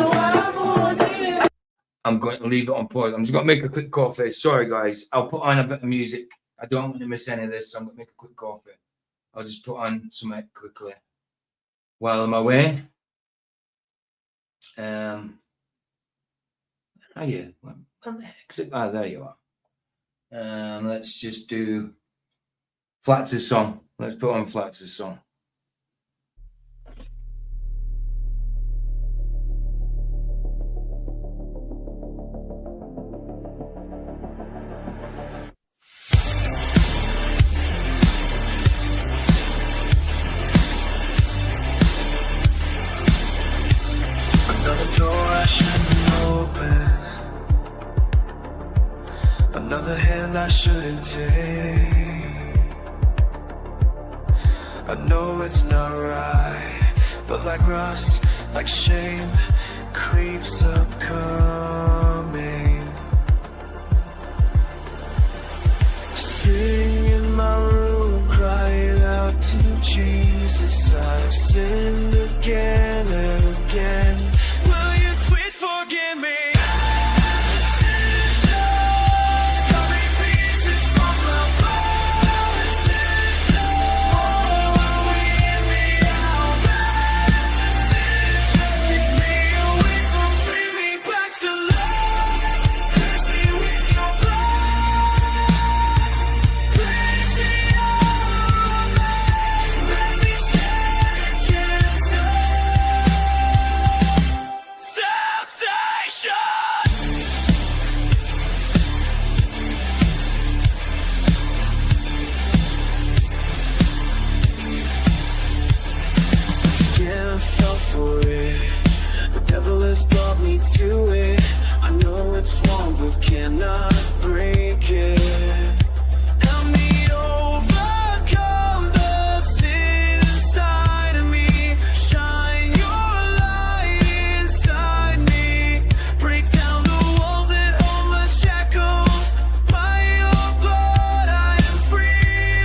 going to leave it on pause. I'm just going to make a quick coffee. Sorry, guys. I'll put on a bit of music. I don't want to miss any of this, so I'm going to make a quick coffee. I'll just put on some quickly while I'm away. Where are you? Where the heck's it? Ah, there you are. Let's just do Flats' song. Let's put on Flats' song. Another door I shouldn't open, another hand I shouldn't take. I know it's not right, but like rust, like shame, creeps up coming. Sitting in my room, crying out to Jesus, I've sinned again and again. Will you please forgive me? To it, I know it's wrong, but cannot break it. Help me overcome the sin inside of me. Shine your light inside me. Break down the walls that hold my shackles. By your blood, I am free.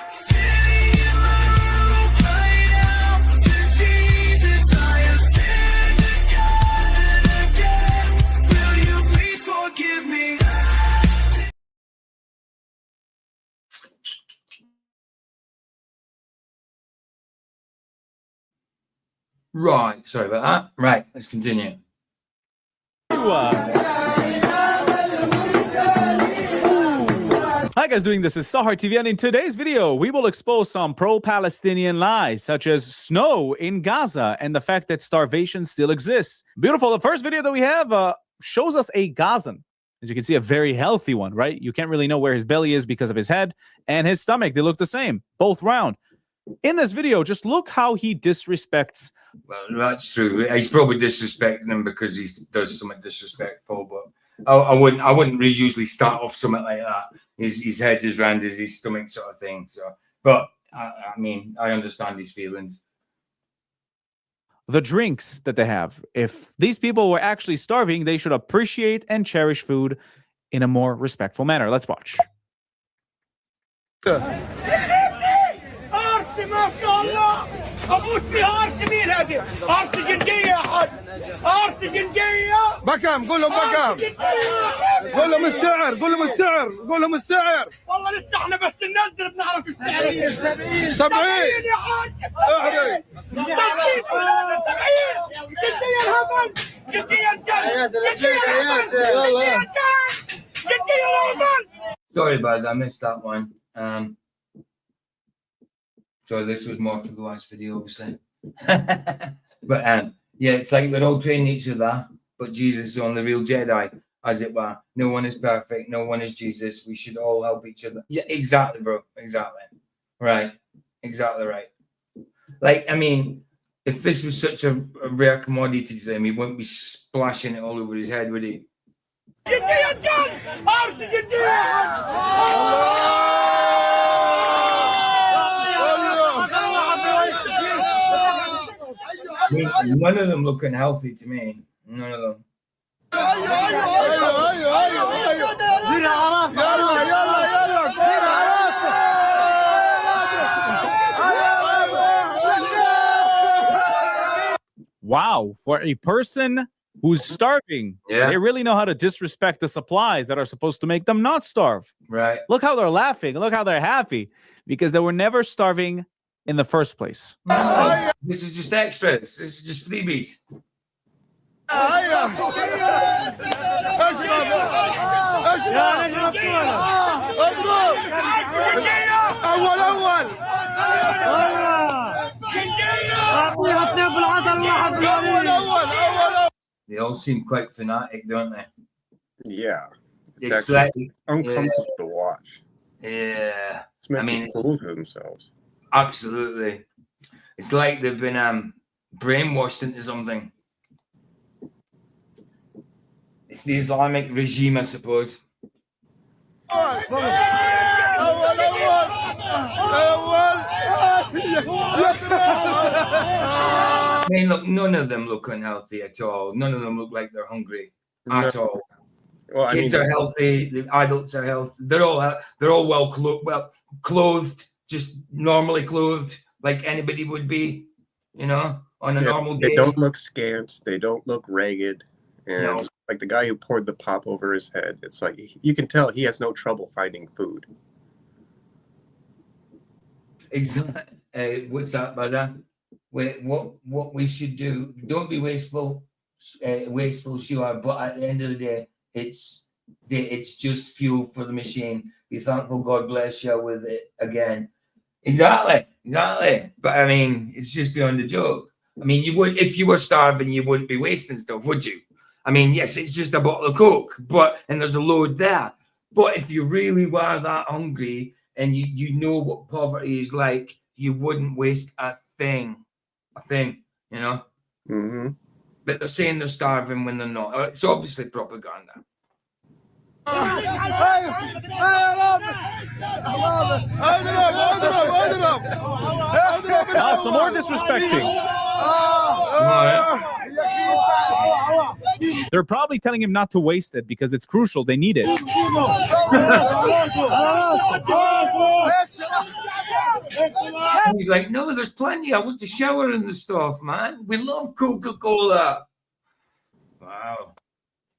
Sitting in my room, crying out to Jesus, I have sinned again and again. Will you please forgive me? Right, sorry about that. Right, let's continue. Hi guys, doing this is Sahar TV, and in today's video we will expose some pro-Palestinian lies such as snow in Gaza and the fact that starvation still exists. Beautiful. The first video that we have shows us a Gazan. As you can see, a very healthy one, right? You can't really know where his belly is because of his head and his stomach. They look the same, both round. In this video, just look how he disrespects. Well, that's true. He's probably disrespecting him because he does something disrespectful. But I wouldn't usually start off something like that. his head is round his stomach sort of thing. So, but I mean, I understand his feelings. The drinks that they have. If these people were actually starving, they should appreciate and cherish food in a more respectful manner. Let's watch. ارسي ما شاء الله ابوس فيها ارسي مين هذه؟ ارسي جنديه يا حاج ارسي جنديه بكم قول لهم بكم قول لهم السعر قول لهم السعر قول لهم السعر والله لسه احنا بس ننزل بنعرف السعر 70 يا حاج احري 70 جنديه الهبل جنديه الدم جنديه الهبل. Sorry, Baz, I missed that one. So this was more for the last video, obviously. But yeah, it's like we're all training each other, but Jesus is on the real Jedi, as it were. No one is perfect. No one is Jesus. We should all help each other. Yeah, exactly, bro. Exactly. Right. Exactly right. Like, I mean, if this was such a rare commodity to him, he wouldn't be splashing it all over his head, would he? I mean, none of them look unhealthy to me. None of them. Wow, for a person who's starving, they really know how to disrespect the supplies that are supposed to make them not starve. Right. Look how they're laughing. Look how they're happy because they were never starving in the first place. This is just extras. This is just freebies. They all seem quite fanatic, don't they? Yeah. It's actually uncomfortable to watch. Yeah. It's I mean, it's fool to themselves. Absolutely. It's like they've been brainwashed into something. It's the Islamic regime, I suppose. I mean, look, none of them look unhealthy at all. None of them look like they're hungry at all. Well, Kids are healthy. The adults are healthy. They're all well clothed, just normally clothed, like anybody would be, you know, on a normal day. They don't look scant. They don't look ragged. And like the guy who poured the pop over his head, it's like you can tell he has no trouble finding food. Exactly. What's that, brother? What we should do? Don't be wasteful, sure. But at the end of the day, it's just fuel for the machine. Be thankful. God bless you with it again. Exactly. But I mean, it's just beyond a joke. I mean, you would, if you were starving, you wouldn't be wasting stuff, would you? I mean, yes, it's just a bottle of Coke, and there's a load there. But if you really were that hungry and you know what poverty is like, you wouldn't waste a thing, you know? Mm-hmm. But they're saying they're starving when they're not. It's obviously propaganda. Some more disrespecting. They're probably telling him not to waste it because it's crucial. They need it. He's like, no, there's plenty. I want to shower in the stuff, man. We love Coca-Cola. Wow.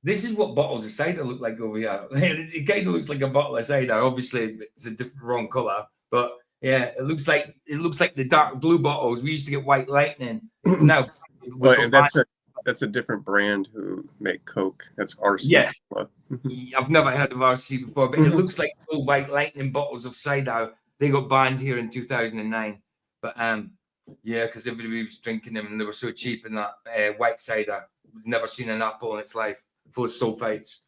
This is what bottles of cider look like over here. It kind of looks like a bottle of cider. Obviously, it's a different wrong color, but yeah, it looks like the dark blue bottles. We used to get White Lightning. Now, and that's a different brand who make Coke. That's RC. Yeah, I've never heard of RC before, but it looks like full White Lightning bottles of cider. They got banned here in 2009, but yeah, because everybody was drinking them and they were so cheap. And that white cider, never seen an apple in its life, full of sulfites.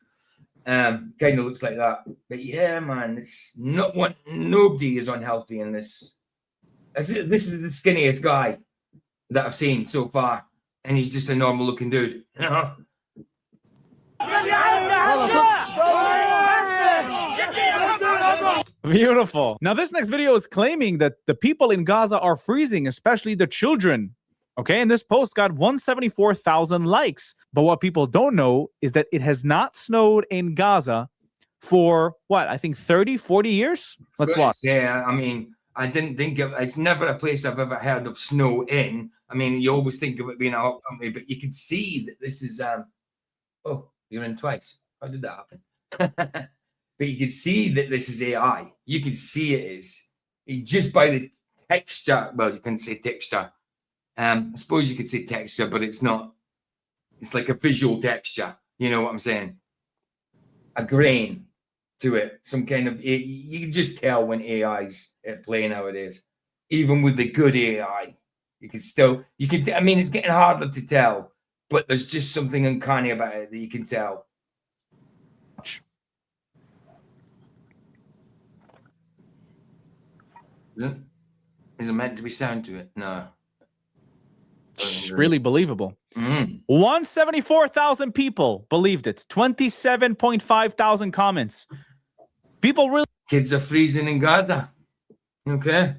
Kind of looks like that. But yeah, man, it's not what nobody is unhealthy in this. This is the skinniest guy that I've seen so far, and he's just a normal looking dude. You know? Beautiful. Now, this next video is claiming that the people in Gaza are freezing, especially the children. Okay, and this post got 174,000 likes. But what people don't know is that it has not snowed in Gaza for, what, I think 30, 40 years? Let's watch. Yeah, I mean, I didn't think of it's never a place I've ever heard of snow in. I mean, you always think of it being a hot country, but you can see that this is oh, you're in twice. How did that happen? But you can see that this is AI. You can see it is. Just by the texture. Well, you can say texture. I suppose you could say texture, but it's not. It's like a visual texture. You know what I'm saying? A grain to it. Some kind of. You can just tell when AI's at play nowadays. Even with the good AI, you can still. You can. I mean, it's getting harder to tell, but there's just something uncanny about it that you can tell. Is it meant to be sound to it? No. Really believable. 174,000 people believed it. 27.5 thousand comments. People really. Kids are freezing in Gaza. Okay.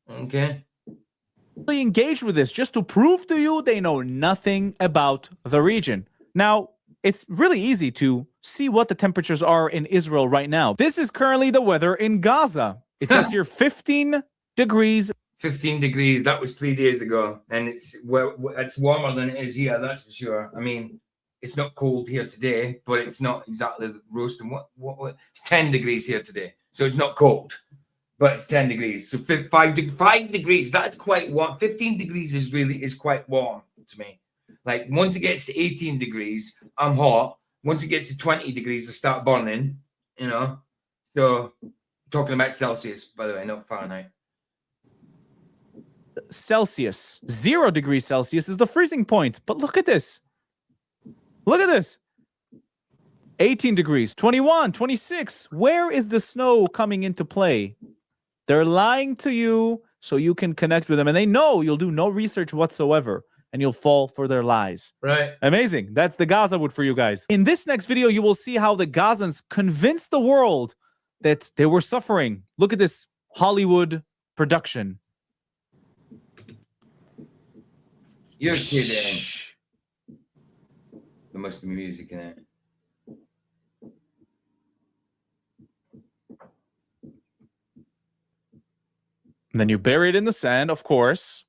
Really engaged with this just to prove to you they know nothing about the region. Now, it's really easy to see what the temperatures are in Israel right now. This is currently the weather in Gaza. It says here 15 degrees. 15 degrees. That was 3 days ago, and it's warmer than it is here. That's for sure. I mean, it's not cold here today, but it's not exactly roasting. What? It's 10 degrees here today, so it's not cold, but it's 10 degrees. So 5 degrees. That's quite warm. 15 degrees is quite warm to me. Like once it gets to 18 degrees, I'm hot. Once it gets to 20 degrees, I start burning. You know, so talking about Celsius, by the way, not Fahrenheit. Celsius, 0 degrees Celsius is the freezing point. But look at this. Look at this. 18 degrees, 21, 26. Where is the snow coming into play? They're lying to you so you can connect with them. And they know you'll do no research whatsoever and you'll fall for their lies. Right. Amazing. That's the Gaza wood for you guys. In this next video, you will see how the Gazans convinced the world that they were suffering. Look at this Hollywood production. You're kidding. There must be music in it. And then you bury it in the sand, of course.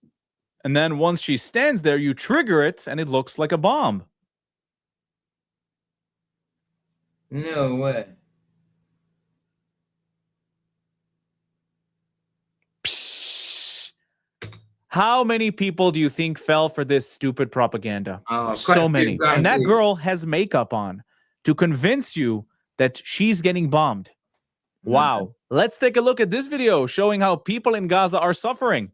And then once she stands there, you trigger it, and it looks like a bomb. No way. How many people do you think fell for this stupid propaganda? Oh, so many. And that girl has makeup on to convince you that she's getting bombed. Wow. Let's take a look at this video showing how people in Gaza are suffering.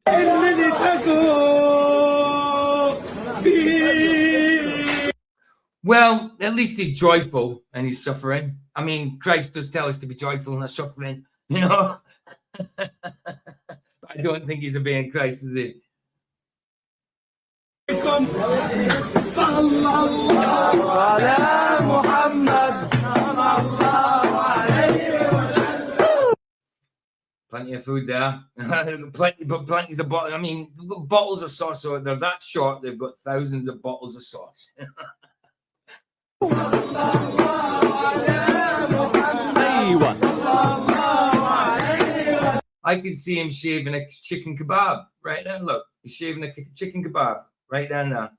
Well, at least he's joyful and he's suffering. I mean, Christ does tell us to be joyful and not suffering, you know? I don't think he's obeying Christ, is he? Plenty of food there. Plenty of bottles. I mean, we've got bottles of sauce. So they're that short, they've got thousands of bottles of sauce. I could see him shaving a chicken kebab right there. Look, he's shaving a chicken kebab right down there.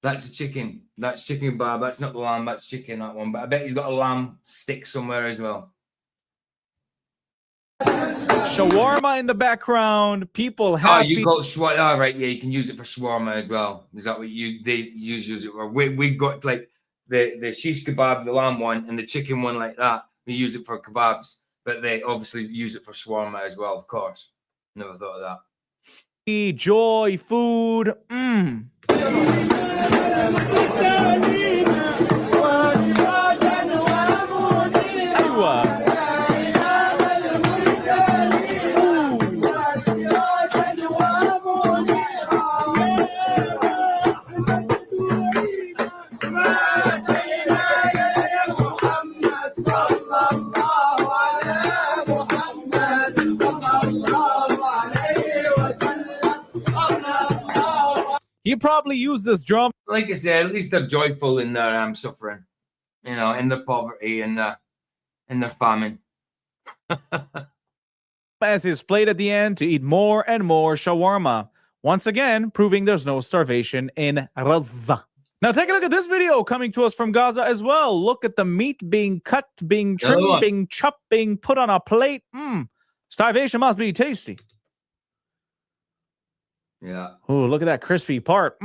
That's a chicken. That's chicken kebab. That's not the lamb. That's chicken, that one. But I bet he's got a lamb stick somewhere as well. Shawarma in the background. People happy. Oh, you got shawarma. Oh, right, yeah, you can use it for shawarma as well. Is that what they use it for? We got like the shish kebab, the lamb one, and the chicken one like that. We use it for kebabs. But they obviously use it for shawarma as well, of course. Never thought of that. Joy, food. probably use this drum. Like I said, at least they're joyful in their suffering, you know, in their poverty and in their famine. As his plate at the end to eat more and more shawarma. Once again, proving there's no starvation in Gaza. Now take a look at this video coming to us from Gaza as well. Look at the meat being cut, being trimmed, being chopped, being put on a plate. Starvation must be tasty. Yeah. Oh, look at that crispy part.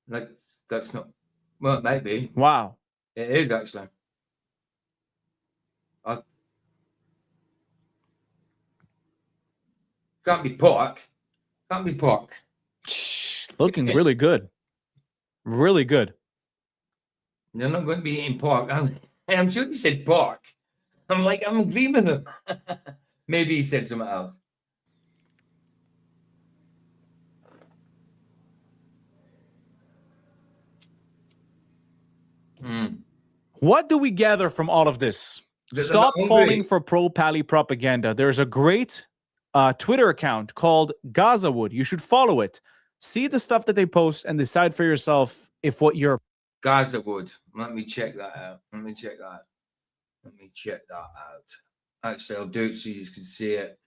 Like, that's not, well, it might be. Wow. It is actually. Can't be pork. Can't be pork. Looking really good. Really good. They're not going to be eating pork. I'm sure he said pork. I'm agreeing with him. Maybe he said something else. What do we gather from all of this? Stop falling for pro-Pally propaganda. There's a great Twitter account called Gazawood. You should follow it. See the stuff that they post and decide for yourself if what you're... Gazawood. Let me check that out. Actually, I'll do it so you can see it.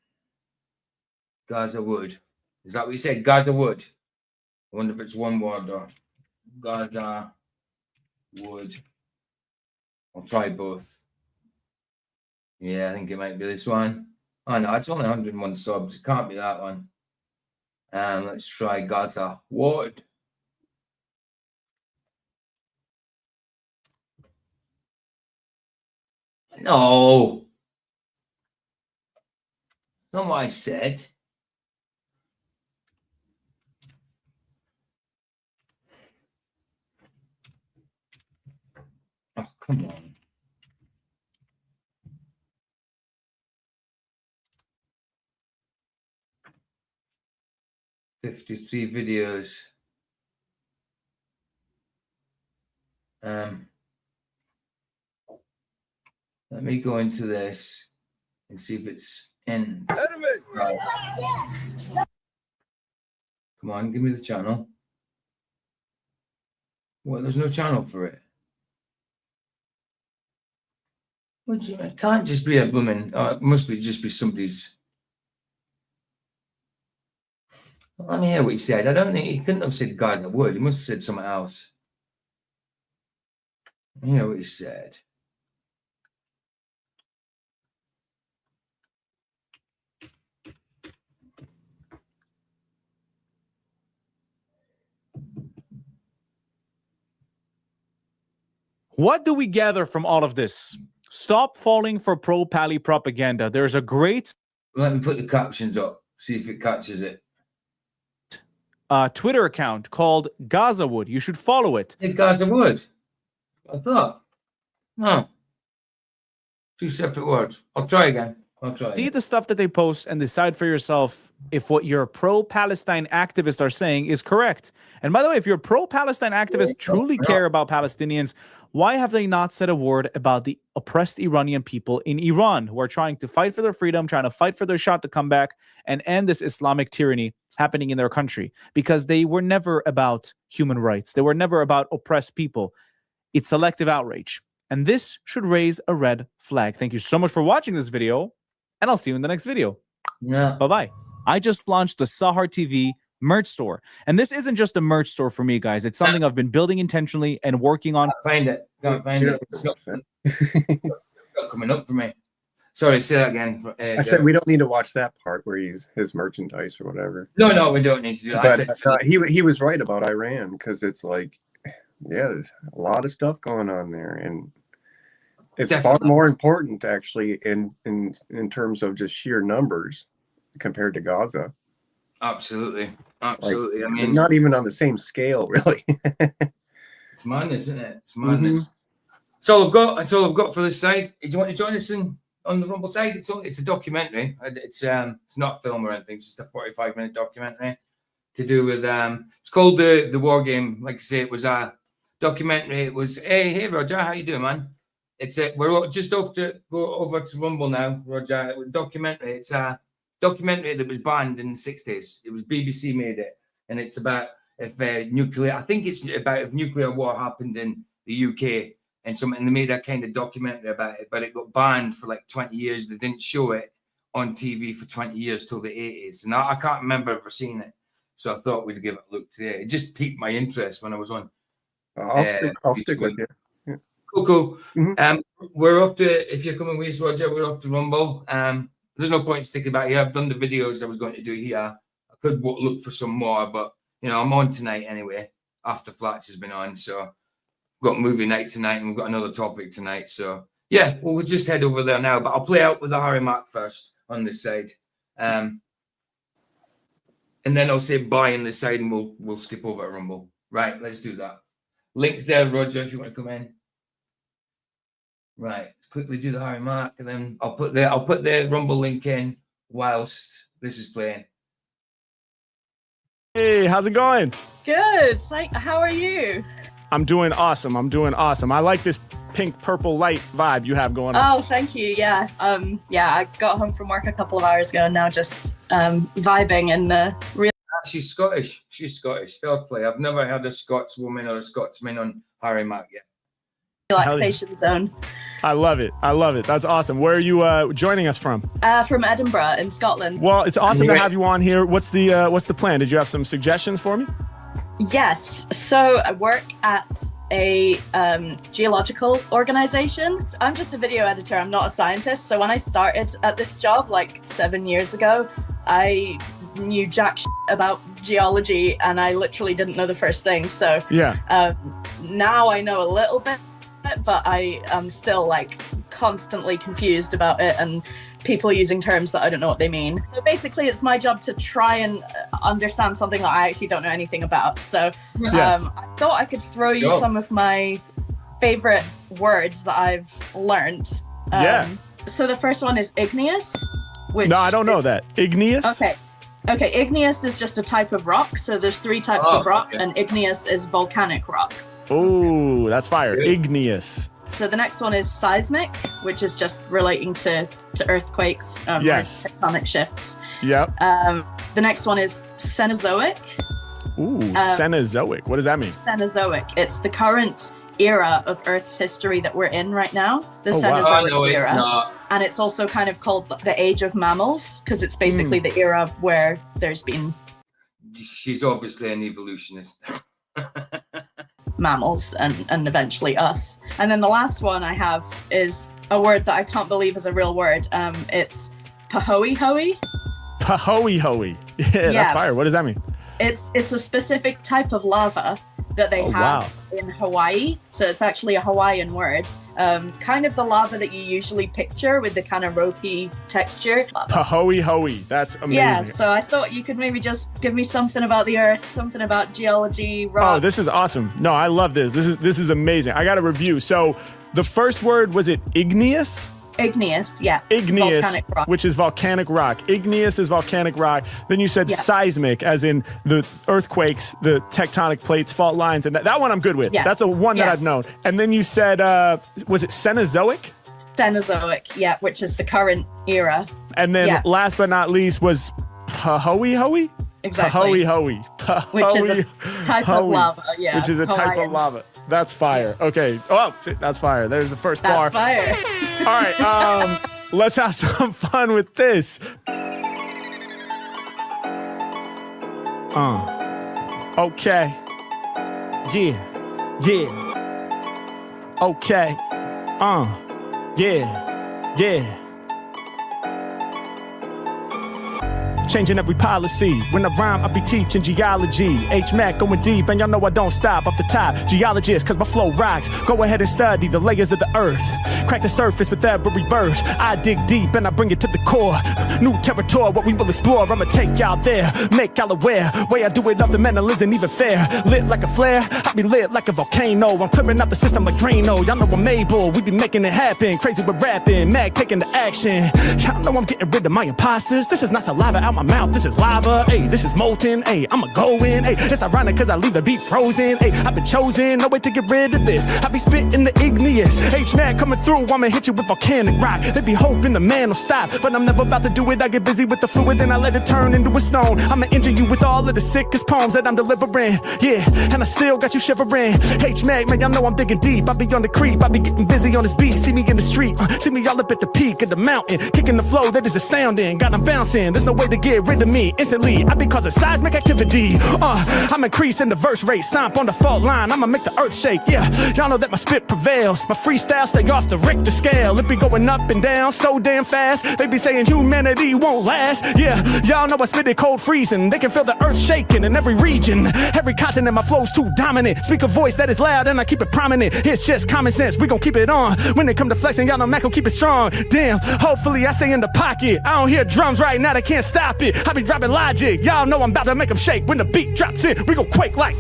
Gazawood. Is that what you said? Gazawood. I wonder if it's one word or Gazawood. I'll try both. Yeah, I think it might be this one. Oh no, it's only 101 subs. It can't be that one. Let's try Gazawood. No. Not what I said. Oh, come on. 53 videos. Let me go into this and see if it's in. Come on, give me the channel. Well, there's no channel for it. What do you mean? It can't just be a blooming. It must be just be somebody's. Let me hear what he said. I don't think he couldn't have said God that would. He must have said something else. Let me hear what he said. What do we gather from all of this? Stop falling for pro-Pally propaganda. There's a great... Let me put the captions up. See if it catches it. Twitter account called Gazawood. You should follow it. Hey, Gazawood. I thought. No. Two separate words. I'll try again. See the stuff that they post and decide for yourself if what your pro-Palestine activists are saying is correct. And by the way, if your pro-Palestine activists truly care about Palestinians, why have they not said a word about the oppressed Iranian people in Iran who are trying to fight for their freedom, trying to fight for their shot to come back and end this Islamic tyranny happening in their country? Because they were never about human rights. They were never about oppressed people. It's selective outrage. And this should raise a red flag. Thank you so much for watching this video. And I'll see you in the next video. Yeah. Bye-bye. I just launched the Sahar TV merch store. And this isn't just a merch store for me, guys. It's something I've been building intentionally and working on. Can't find it. It's not coming up for me. Sorry, say that again. I said we don't need to watch that part where he's his merchandise or whatever. No, we don't need to do that. But he was right about Iran, because it's like, yeah, there's a lot of stuff going on there, and it's far more important actually in terms of just sheer numbers compared to Gaza. Absolutely. Like, I mean, it's not even on the same scale, really. It's madness, isn't it? It's madness. That's all I've got. That's all I've got for this side. Do you want to join us on the Rumble side? It's a documentary. It's not a film or anything. It's just a 45-minute documentary to do with it's called the War Game. Like I say, it was a documentary. It was hey Roger, how you doing, man? We're just off to go over to Rumble now, Roger. Documentary. It's a documentary that was banned in the 60s. It was BBC made it, and it's about if nuclear. I think it's about if nuclear war happened in the UK and they made a kind of documentary about it, but it got banned for like 20 years. They didn't show it on TV for 20 years till the 80s, and I can't remember ever seeing it. So I thought we'd give it a look today. It just piqued my interest when I was on. I'll stick with you. Yeah. Cool. We're off to, if you're coming with us, Roger, we're off to Rumble. There's no point sticking back here. I've done the videos I was going to do here. I could look for some more, but I'm on tonight anyway. After Flats has been on, so we've got movie night tonight, and we've got another topic tonight. So yeah, we'll just head over there now. But I'll play out with the Harry Mark first on this side, and then I'll say bye on this side, and we'll skip over to Rumble. Right, let's do that. Links there, Roger, if you want to come in. Right, let's quickly do the Harry Mark, and then I'll put the Rumble link in whilst this is playing. Hey, how's it going? Good. How are you? I'm doing awesome. I like this pink purple light vibe you have going on. Oh, thank you. Yeah. I got home from work a couple of hours ago and now just vibing in the real. She's Scottish. Fair play. I've never had a Scotswoman or a Scotsman on Harry Mark yet. Relaxation zone. I love it. That's awesome. Where are you joining us from? From Edinburgh in Scotland. Well, it's awesome to have you on here. What's the plan? Did you have some suggestions for me? Yes. So I work at a geological organization. I'm just a video editor. I'm not a scientist. So when I started at this job like 7 years ago, I knew jack shit about geology and I literally didn't know the first thing. So yeah. Now I know a little bit, but I am still like constantly confused about it and people using terms that I don't know what they mean. So basically it's my job to try and understand something that I actually don't know anything about. So I thought I could throw you some of my favorite words that I've learned. So the first one is igneous. Which no, I don't know that. Igneous? Okay, igneous is just a type of rock. So there's 3 types of rock and igneous is volcanic rock. Oh, that's fire. Igneous. So the next one is seismic, which is just relating to earthquakes, yes, tectonic shifts. Yep. The next one is Cenozoic. Ooh, Cenozoic. What does that mean? Cenozoic. It's the current era of Earth's history that we're in right now. The Cenozoic wow. No, era. It's not. And it's also kind of called the age of mammals because it's basically the era where there's been. She's obviously an evolutionist. Mammals and eventually us. And then the last one I have is a word that I can't believe is a real word. It's pahoehoe. Pahoehoe. Yeah, that's fire. What does that mean? It's a specific type of lava that they have in Hawaii. So it's actually a Hawaiian word. Kind of the lava that you usually picture with the kind of ropey texture. Pahoehoe. That's amazing. Yeah, so I thought you could maybe just give me something about the earth, something about geology, rocks. Oh, this is awesome. No, I love this. This is amazing. I got a review. So the first word, was it igneous? Igneous, yeah. Igneous, volcanic rock. Which is volcanic rock. Igneous is volcanic rock. Then you said seismic, as in the earthquakes, the tectonic plates, fault lines, and that one I'm good with. Yes. That's the one that I've known. And then you said, was it Cenozoic? Cenozoic, yeah, which is the current era. And then last but not least was Pahoehoe? Exactly. Pahoehoe. Which is a type of lava, yeah. Which is a type of lava. That's fire. Okay. Oh, that's fire. There's the first bar. That's fire. All right. Let's have some fun with this. Okay. Yeah. Okay. Yeah. Changing every policy. When I rhyme, I be teaching geology. H-Mac going deep, and y'all know I don't stop off the top. Geologist, cause my flow rocks. Go ahead and study the layers of the earth. Crack the surface with every verse. I dig deep and I bring it to the core. New territory, what we will explore. I'ma take y'all there, make y'all aware. Way I do it off the mental isn't even fair. Lit like a flare, I be lit like a volcano. I'm clearing out the system like Drano. Y'all know I'm able, we be making it happen. Crazy with rapping, Mac taking the action. Y'all know I'm getting rid of my imposters. This is not saliva out my mouth, this is lava, ayy, this is molten, ayy, I'ma go in, ayy, it's ironic cause I leave the beat frozen, ayy, I've been chosen, no way to get rid of this, I be spitting the igneous, H-Man coming through, I'ma hit you with volcanic rock, they be hoping the man will stop, but I'm never about to do it, I get busy with the fluid, then I let it turn into a stone, I'ma injure you with all of the sickest poems that I'm delivering, yeah, and I still got you shivering, H-Mag, man, y'all know I'm digging deep, I be on the creep, I be getting busy on this beat, see me in the street, see me all up at the peak of the mountain, kicking the flow that is astounding, got them bouncing, there's no way to get rid of me, instantly, I be causing seismic activity, I'm increasing the verse rate, stomp on the fault line, I'ma make the earth shake, yeah, y'all know that my spit prevails, my freestyle stay off the Richter scale, it be going up and down so damn fast, they be saying humanity won't last, yeah, y'all know I spit it cold freezing, they can feel the earth shaking in every region, every continent, my flow's too dominant, speak a voice that is loud and I keep it prominent, it's just common sense, we gon' keep it on, when it come to flexing, y'all know Mac will keep it strong, damn, hopefully I stay in the pocket, I don't hear drums right now, they can't stop it, I be dropping logic, y'all know I'm about to make them shake, when the beat drops in, we gon' quake like,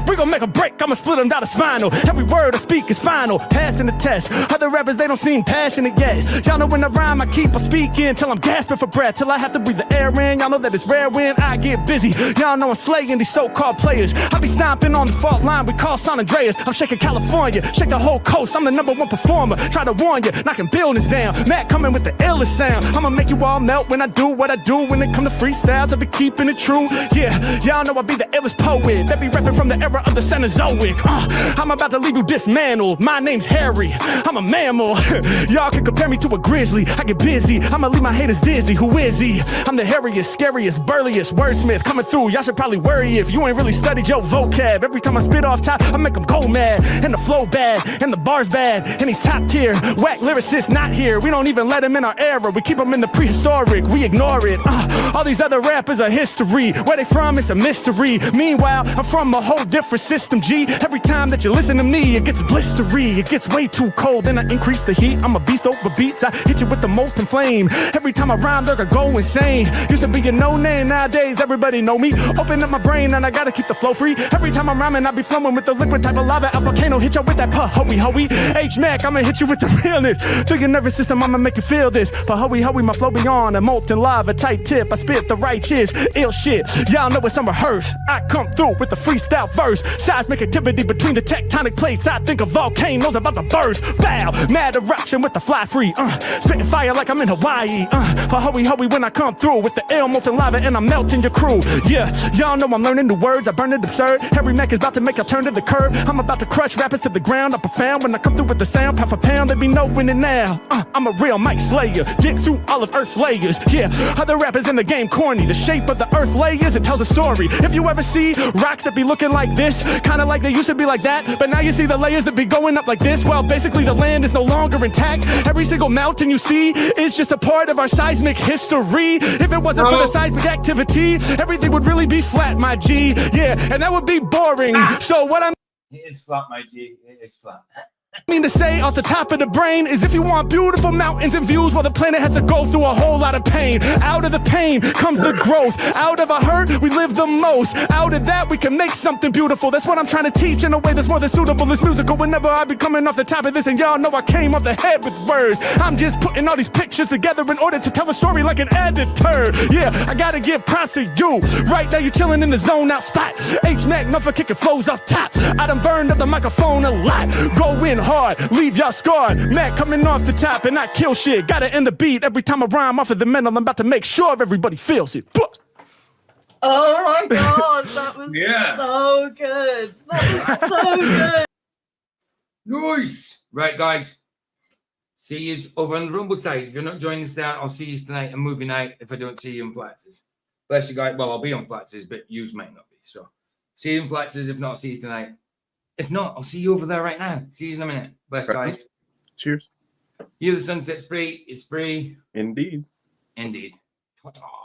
we gon' make a break, I'ma split them down the spinal, every word I speak is final, passing the test, other rappers they don't seem passionate yet, y'all know when I rhyme I keep on speaking, till I'm gasping for breath, till I have to breathe the air in, y'all know that it's rare when I get busy, y'all know I'm slaying these so-called players, I be stomping on the fault line, we call San Andreas, I'm shaking California, shake the whole coast, I'm the #1 performer, try to warn you, knocking buildings down, Matt coming with the illest sound, I'ma make you all melt when I do what I do, when it come to freestyles, I be keeping it true, yeah, y'all know I be the illest poet, that be rapping from the era of the Cenozoic, I'm about to leave you dismantled, my name's Harry, I'm a mammal, y'all can compare me to a grizzly, I get busy, I'ma leave my haters dizzy, who is he? I'm the hairiest, scariest, burliest, wordsmith, coming through, y'all should probably worry if you ain't really studied your vocab, every time I spit off top, I make them go mad, and the flow bad, and the bars bad, and he's top tier, whack lyricists not here, we don't even let him in our era, we keep him in the prehistoric, we ignore it, all these other rappers are history, where they from, it's a mystery, meanwhile, I'm from a whole different system, G, every time that you listen to me, it gets blistery, it gets way too cold, then I increase the heat, I'm a beast over beats, I hit you with the molten flame, every time I rhyme, they're gonna go insane, used to be a no-name, nowadays everybody know me, open up my brain and I gotta keep the flow free, every time I'm rhyming, I be flowing with the liquid type of lava, a volcano, hit you with that hoey, H-Mac, I'ma hit you with the realness, through your nervous system, I'ma make you feel this, hoey, my flow beyond a molten lava type tip, I spit the righteous, ill shit, y'all know it's unrehearsed, I come through with the freestyle verse, seismic activity between the tectonic plates, I think a volcano's about to burst, bow, mad eruption with the fly free, spitting fire like I'm in Hawaii, hoey, when I come through with the ill molten lava and I'm melting your crew, yeah, y'all know I'm learning new words, I burn it absurd, every Mac is about to make a turn to the curb, I'm about to crush rappers to the ground, I'm profound when I come through with the sound, pound for pound, they be knowing it now, I'm a real mic slayer, dig through all of Earth's layers, yeah, other rappers in the game corny, the shape of the earth layers, it tells a story, if you ever see rocks that be looking like this, kinda like they used to be like that, but now you see the layers that be going up like this, well basically the land is no longer intact, every single mountain you see is just a part of our seismic history, if it wasn't for the seismic activity, everything would really be flat, my G, yeah, and that would be boring, so what I'm It is flat, my G, it is flat. mean to say off the top of the brain is if you want beautiful mountains and views, well the planet has to go through a whole lot of pain, out of the pain comes the growth, out of a hurt we live the most, out of that we can make something beautiful, that's what I'm trying to teach in a way that's more than suitable, it's musical, whenever I be coming off the top of this, and y'all know I came off the head with words, I'm just putting all these pictures together in order to tell a story like an editor, yeah, I gotta give props to you, right now you chilling in the zone out spot, H-Mac known for kicking flows off top, I done burned up the microphone a lot, go in hard, leave y'all scarred, Mac coming off the top and I kill shit, gotta end the beat every time I rhyme off of the mental, I'm about to make sure everybody feels it. Oh my god, that was so good, that was so good. Nice. Right, guys, see you over on the Rumble side. If you're not joining us there, I'll see you tonight on movie night if I don't see you in Flaxes. Bless you guys, well I'll be on Flaxes, but you might not be, so see you in Flaxes, if not I'll see you tonight. If not, I'll see you over there right now. See you in a minute. Bless, guys. Cheers. You, the sunset's free. It's free. Indeed. Indeed. Ta-ta.